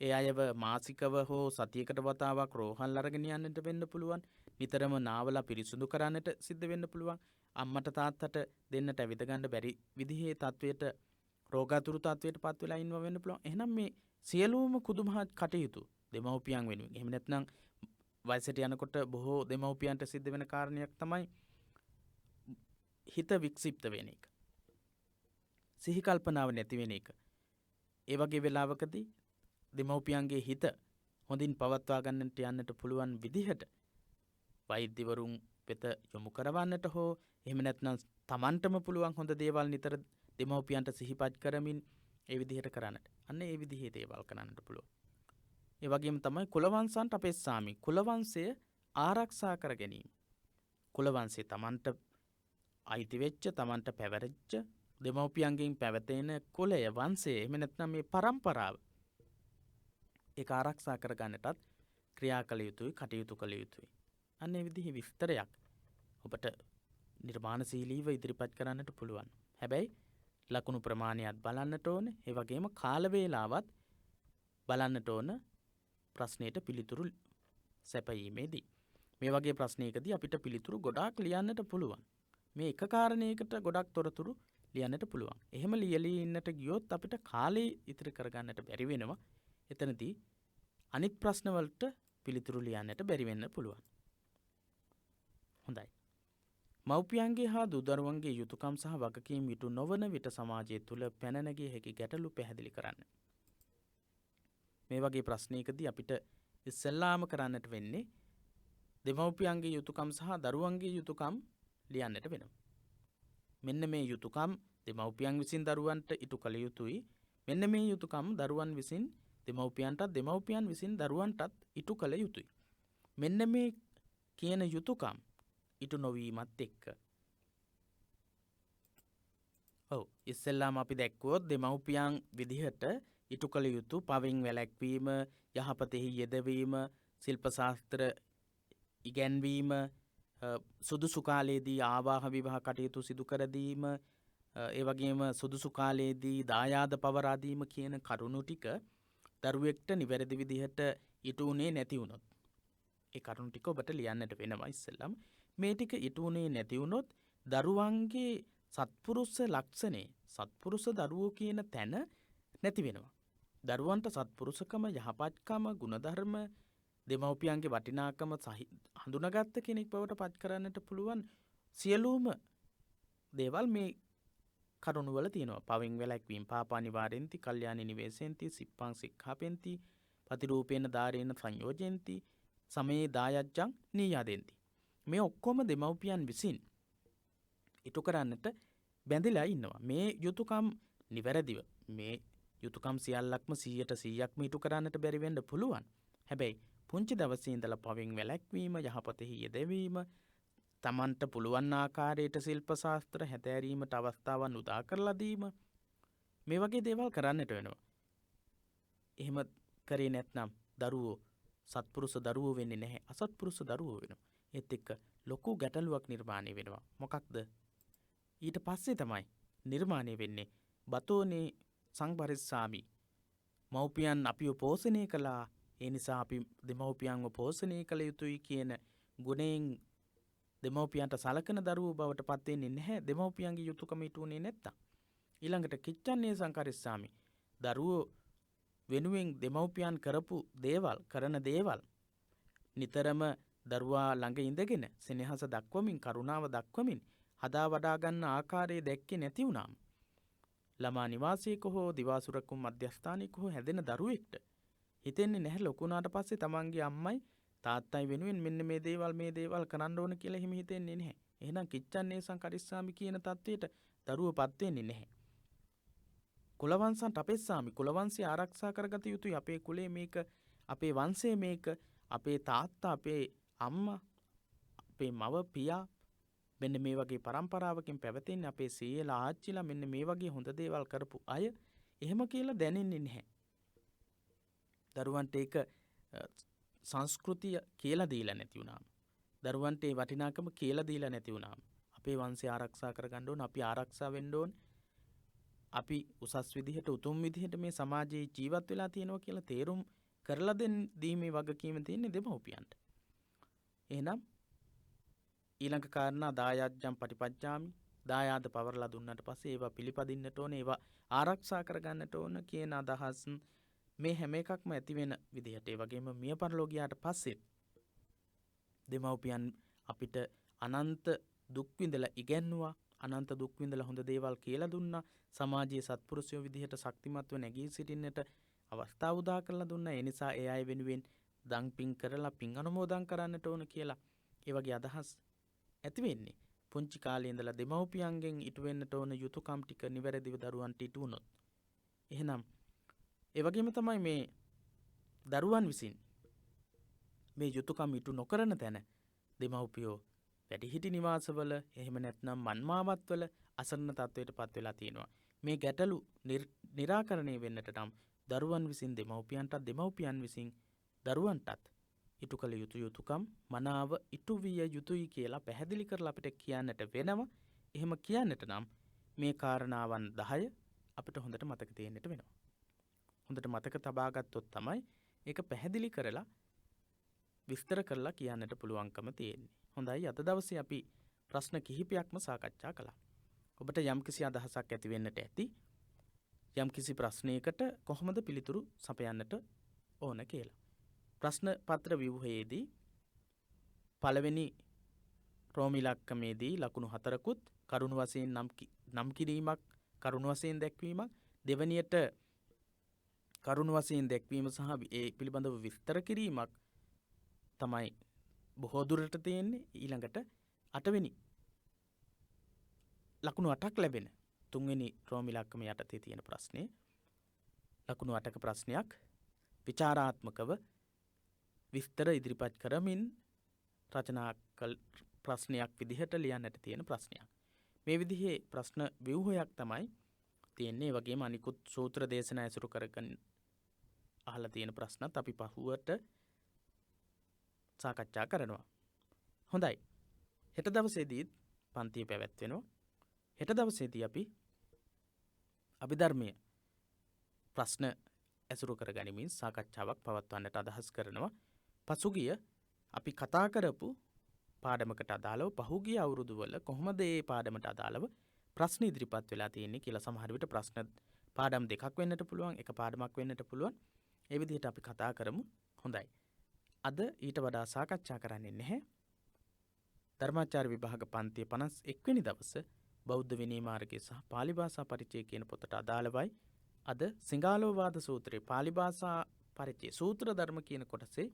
ඒ අයව මාසිකව හෝ සතියකට වතාවක් රෝහල් අරගෙන යන්නට වෙන්න පුළුවන්. නිතරම නාවලා පිරිසුදු කරන්නට සිද්ධ වෙන්න පුළුවන්. අම්මට තාත්තට දෙන්නට ඇවිද ගන්න බැරි විදිහේ තත්වයට රෝගාතුරු තත්වයට පත් වෙලා ඉන්නව වෙන්න පුළුවන්. එහෙනම් මේ සියලුම කුදුමහත් කටයුතු දෙමව්පියන් වෙනුවෙන්. එහෙම නැත්නම් වයසට යනකොට බොහෝ දෙමව්පියන්ට සිද්ධ වෙන කාරණයක් තමයි හිත වික්ෂිප්ත වෙන එක. සිහි කල්පනාව නැති වෙන එක. ඒ වගේ වෙලාවකදී දෙමව්පියන්ගේ හිත හොඳින් පවත්වා ගන්නට යන්නට පුළුවන් විදිහට වෛද්‍යවරුන් වෙත යොමු කරවන්නට හෝ එහෙම නැත්නම් Tamanටම පුළුවන් හොඳ දේවල් නිතර දෙමව්පියන්ට සිහිපත් කරමින් ඒ විදිහට කරන්නට. අන්න ඒ විදිහේ දේවල් කරන්නට පුළුවන්. ඒ වගේම තමයි කුලවංශන්ට අපෙස්සාමි. කුලවංශය ආරක්ෂා කර ගැනීම. කුලවංශය Tamanට අයිති වෙච්ච, Tamanට පැවරෙච්ච දෙමව්පියන්ගෙන් පැවතෙන කුලය, වංශය, එහෙම නැත්නම් මේ පරම්පරාව ඒක ආරක්ෂා කර ගන්නටත් ක්‍රියා කළ යුතුයි, කටයුතු කළ යුතුයි. අන්න ඒ විදිහේ විස්තරයක් ඔබට නිර්මාණශීලීව ඉදිරිපත් කරන්නට පුළුවන්. හැබැයි ලකුණු ප්‍රමාණයත් බලන්නට ඕන. ඒ වගේම කාල වේලාවත් බලන්නට ඕන ප්‍රශ්නයට පිළිතුරු සැපයීමේදී. මේ වගේ ප්‍රශ්නයකදී අපිට පිළිතුරු ගොඩාක් ලියන්නට පුළුවන්. මේ එක කාරණයකට ගොඩක් තොරතුරු ලියන්නට පුළුවන්. එහෙම ලියලී ඉන්නට ගියොත් අපිට කාලේ ඉතිරි කරගන්නට බැරි වෙනවා. එතනදී අනිත් ප්‍රශ්න වලට පිළිතුරු ලියන්නට බැරි වෙන්න පුළුවන්. හොඳයි. මව්පියන්ගේ හා දූදරුවන්ගේ යුතුයකම් සහ වගකීම් ඉටු නොවන විට සමාජය තුළ පැන නැගිය හැකි ගැටලු පැහැදිලි කරන්න. මේ වගේ ප්‍රශ්නයකදී අපිට ඉස්සෙල්ලාම කරන්නට වෙන්නේ දෙමව්පියන්ගේ යුතුයකම් සහ දරුවන්ගේ යුතුයකම් ලියන්නට වෙනවා. මෙන්න මේ යුතුයකම් දෙමව්පියන් විසින් දරුවන්ට ඉටු කළ යුතුයි. මෙන්න මේ යුතුයකම් දරුවන් විසින් දෙමව්පියන්ටත්, දෙමව්පියන් විසින් දරුවන්ටත් ඉටු කළ යුතුයි. මෙන්න මේ කියන යුතුයකම් ඉටු නොවීමත් එක්ක ඉස්සෙල්ලාම අපි දැක්වුවොත් දෙමව්පියන් විදිහට ඉටු කළ යුතු පවෙන් වැළැක්වීම, යහපතෙහි යෙදවීම, ශිල්ප ශාස්ත්‍ර ඉගැන්වීම, සුදුසු කාලයේදී ආවාහ විවාහ කටයුතු සිදු කර දීම, ඒ වගේම සුදුසු කාලයේදී දායාද පවරා දීම කියන කරුණු ටික දරුවෙක්ට නිවැරදි විදිහට ඉටු උනේ නැති වුණොත් ඒ කරුණු ටික ඔබට ලියන්නට වෙනවා ඉස්සෙල්ලාම. මේ ටික ඉටු උනේ නැති වුණොත් දරුවන්ගේ සත්පුරුෂ ලක්ෂණේ, සත්පුරුෂ දරුවෝ කියන තැන නැති වෙනවා. දරුවන්ට සත්පුරුෂකම, යහපත්කම, ගුණධර්ම, දෙමව්පියන්ගේ වටිනාකම හඳුනාගත්ත කෙනෙක් බවට පත් කරන්නට පුළුවන් සියලුම දේවල් මේ කරුණු වල තියෙනවා. පවෙන් වැළැක්වීම, පාපානිවාරෙන්ති, කල්යාණි නිවේසෙන්ති, සිප්පං සික්ඛාපෙන්ති, පතිරූපේන ධාරේන සංයෝජෙන්ති, සමේ දායජ්ජං නීයාදෙන්ති. මේ ඔක්කොම දෙමව්පියන් විසින් ඉටු කරන්නට බැඳිලා ඉන්නවා. මේ යුතුයකම් නිවැරදිව, මේ යුතුයකම් සියල්ලක්ම 100%ක්ම ඉටු කරන්නට බැරි වෙන්න පුළුවන්. හැබැයි පුංචි දවසේ ඉඳලා පවෙන් වැළැක්වීම, යහපතෙහි යෙදවීම, තමන්ට පුළුවන් ආකාරයට ශිල්ප ශාස්ත්‍ර හැදෑරීමට අවස්ථාවන් උදා කරලා දීම, මේ වගේ දේවල් කරන්නට වෙනවා. එහෙම කරේ නැත්නම් දරුවෝ සත්පුරුෂ දරුවෝ වෙන්නේ නැහැ. අසත්පුරුෂ දරුවෝ වෙනවා. ඒත් එක්ක ලොකු ගැටලුවක් නිර්මාණය වෙනවා. මොකක්ද? ඊට පස්සේ තමයි නිර්මාණය වෙන්නේ බතෝනේ සංපරිස්සාමි. මව්පියන් අපිව පෝෂණය කළා. ඒ නිසා අපි දෙමව්පියන්ව පෝෂණය කළ යුතුයි කියන ගුණයෙන් දෙමව්පියන්ට සලකන දරුවෝ බවට පත් වෙන්නේ නැහැ. දෙමව්පියන්ගේ යුතුයකම ඉටුනේ නැත්තම්. ඊළඟට කිච්ඡන්නේ සංකරිස්සාමි. දරුවෝ වෙනුවෙන් දෙමව්පියන් කරපු දේවල්, කරන දේවල් නිතරම දරුවා ළඟ ඉඳගෙන සෙනෙහස දක්වමින්, කරුණාව දක්වමින් හදා වඩා ගන්න ආකාරය දැක්කේ නැති වුණාම ළමා නිවාසයක හෝ දිවාසුරකුම් මධ්‍යස්ථානයක හෝ හැදෙන දරුවෙක්ට හිතෙන්නේ නැහැ ලොකු වුණාට පස්සේ තමන්ගේ අම්මයි තාත්තයි වෙනුවෙන් මෙන්න මේ දේවල් කරන්න ඕන කියලා හිම හිතෙන්නේ නැහැ. එහෙනම් කිච්ඡන්නේ සංකරිස්සාමි කියන தത്വයට දරුවපත් වෙන්නේ නැහැ. කුලවංශන් තපෙස්සාමි. කුලවංශය ආරක්ෂා කරගත යුතුයි. අපේ කුලේ මේක, අපේ වංශය මේක, අපේ තාත්තා, අපේ අම්මා, අපේ මව, පියා මෙන්න මේ වගේ පරම්පරාවකින් පැවතෙන්නේ අපේ සීයලා ආච්චිලා මෙන්න මේ වගේ හොඳ දේවල් කරපු අය. එහෙම කියලා දැනෙන්නේ නැහැ. දරුවන්ට ඒක සංස්කෘතිය කියලා දීලා නැති වුණාම, දරුවන්ට ඒ වටිනාකම කියලා දීලා නැති වුණාම, අපේ වංශය ආරක්ෂා කරගන්න ඕන, අපි ආරක්ෂා වෙන්න ඕන, අපි උසස් විදිහට උතුම් විදිහට මේ සමාජයේ ජීවත් වෙලා තියෙනවා කියලා තේරුම් කරලා දීමේ වගකීම තියෙන්නේ දෙමව්පියන්ට. එහෙනම් ඊළඟ කාරණා දායාජ්ජම් පටිපච්චාමි. දායාද පවරලා දුන්නට පස්සේ ඒවා පිළිපදින්නට ඕන, ඒවා ආරක්ෂා කරගන්නට ඕන කියන අදහස් මේ හැම එකක්ම ඇති වෙන විදිහට. ඒ වගේම මිය පරලෝ ගියාට පස්සේ දෙමව්පියන් අපිට අනන්ත දුක් විඳලා ඉගැන්නුවා, අනන්ත දුක් විඳලා හොඳ දේවල් කියලා දුන්නා, සමාජයේ සත්පුරුෂයෝ විදිහට ශක්තිමත්ව නැගී සිටින්නට අවස්ථාව උදා කරලා දුන්නා. ඒ නිසා ඒ අය වෙනුවෙන් දන් පින් කරලා පින් අනුමෝදන් කරන්නට ඕන කියලා ඒ වගේ අදහස් ඇති වෙන්නේ පුංචි කාලේ ඉඳලා දෙමව්පියන්ගෙන් ඉටු වෙන්නට ඕන යුතුයකම් ටික නිවැරදිව දරුවන්ට ඉටු වුණොත්. එහෙනම් ඒ වගේම තමයි මේ දරුවන් විසින් මේ යුතුයකම් ඉටු නොකරන තැන දෙමව්පියෝ වැඩිහිටි නිවාසවල, එහෙම නැත්නම් මන්මාවත්වල අසරණ තත්වයට පත් වෙලා තියෙනවා. මේ ගැටලු निराකරණය වෙන්නට නම් දරුවන් විසින් දෙමව්පියන්ටත්, දෙමව්පියන් විසින් දරුවන්ටත් ඉටු කළ යුතු යුතුයකම් මනාව ඉටු විය යුතුයි කියලා පැහැදිලි කරලා අපිට කියන්නට වෙනවා. එහෙම කියන්නට නම් මේ කාරණාවන් 10 අපිට හොඳට මතක තියෙන්නට වෙනවා. හොඳට මතක තබා ගත්තොත් තමයි ඒක පැහැදිලි කරලා විස්තර කරලා කියන්නට පුළුවන්කම තියෙන්නේ. හොඳයි, අද දවසේ අපි ප්‍රශ්න කිහිපයක්ම සාකච්ඡා කළා. ඔබට යම්කිසි අදහසක් ඇති වෙන්නට ඇති යම්කිසි ප්‍රශ්නයකට කොහොමද පිළිතුරු සපයන්නට ඕන කියලා. ප්‍රශ්න පත්‍ර ව්‍යුහයේදී පළවෙනි රෝම ඉලක්කමේදී ලකුණු 4කුත්, කරුණු වශයෙන් නම් කිරීමක්, කරුණු වශයෙන් දැක්වීමක්, දෙවැනියට කරුණු වශයෙන් දැක්වීම සහ ඒ පිළිබඳව විස්තර කිරීමක් තමයි බොහෝ දුරට තියෙන්නේ. ඊළඟට 8 වෙනි ලකුණු 8ක් ලැබෙන 3 වෙනි රෝම ඉලක්කම යටතේ තියෙන ප්‍රශ්නේ ලකුණු 8ක ප්‍රශ්නයක් විචාරාත්මකව විස්තර ඉදිරිපත් කරමින් රචනා කළ ප්‍රශ්නයක් විදිහට ලියන්නට තියෙන ප්‍රශ්නයක්. මේ විදිහේ ප්‍රශ්න ව්‍යුහයක් තමයි තියෙන්නේ. ඒ වගේම අනිකුත් සූත්‍ර දේශනා ඇසුරු කරගෙන අහලා තියෙන ප්‍රශ්නත් අපි පහුවට සාකච්ඡා කරනවා. හොඳයි. හෙට දවසේදී පන්තිය පැවැත්වෙනවා. හෙට දවසේදී අපි අභිධර්මයේ ප්‍රශ්න ඇසුරු කරගනිමින් සාකච්ඡාවක් පවත්වන්නට අදහස් කරනවා. පසුගිය අපි කතා කරපු පාඩමකට අදාළව පහුගිය අවුරුදුවල කොහොමද මේ පාඩමට අදාළව ප්‍රශ්න ඉදිරිපත් වෙලා තියෙන්නේ කියලා සමහර විට ප්‍රශ්න පාඩම් දෙකක් වෙන්නට පුළුවන්, එක පාඩමක් වෙන්නට පුළුවන්. ඒ විදිහට අපි කතා කරමු. හොඳයි. අද ඊට වඩා සාකච්ඡා කරන්නේ නැහැ. ධර්මාචාර්ය විභාග පන්තිය 51 වෙනි දවසේ බෞද්ධ විනය මාර්ගය සහ පාලි භාෂා පරිචය කියන පොතට අදාළවයි අද සිංහාලෝවාද සූත්‍රයේ පාලි භාෂා පරිචය සූත්‍ර ධර්ම කියන කොටසේ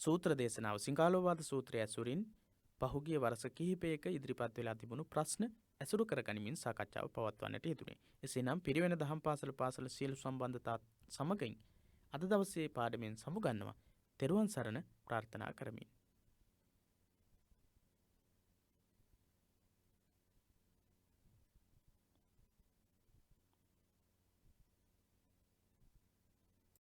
සූත්‍ර දේශනාව සිංහාලෝවාද සූත්‍රය ඇසුරින් පහුගිය වර්ෂ කිහිපයක ඉදිරිපත් වෙලා තිබුණු ප්‍රශ්න ඇසුරු කරගනිමින් සාකච්ඡාව පවත්වන්නට යෙදුණේ. එසේනම් පිරිවෙන දහම් පාසල සියලු සම්බන්ධතා සමගින් අද දවසේ පාඩමෙන් සමුගන්නවා. තෙරුවන් සරණ ප්‍රාර්ථනා කරමින්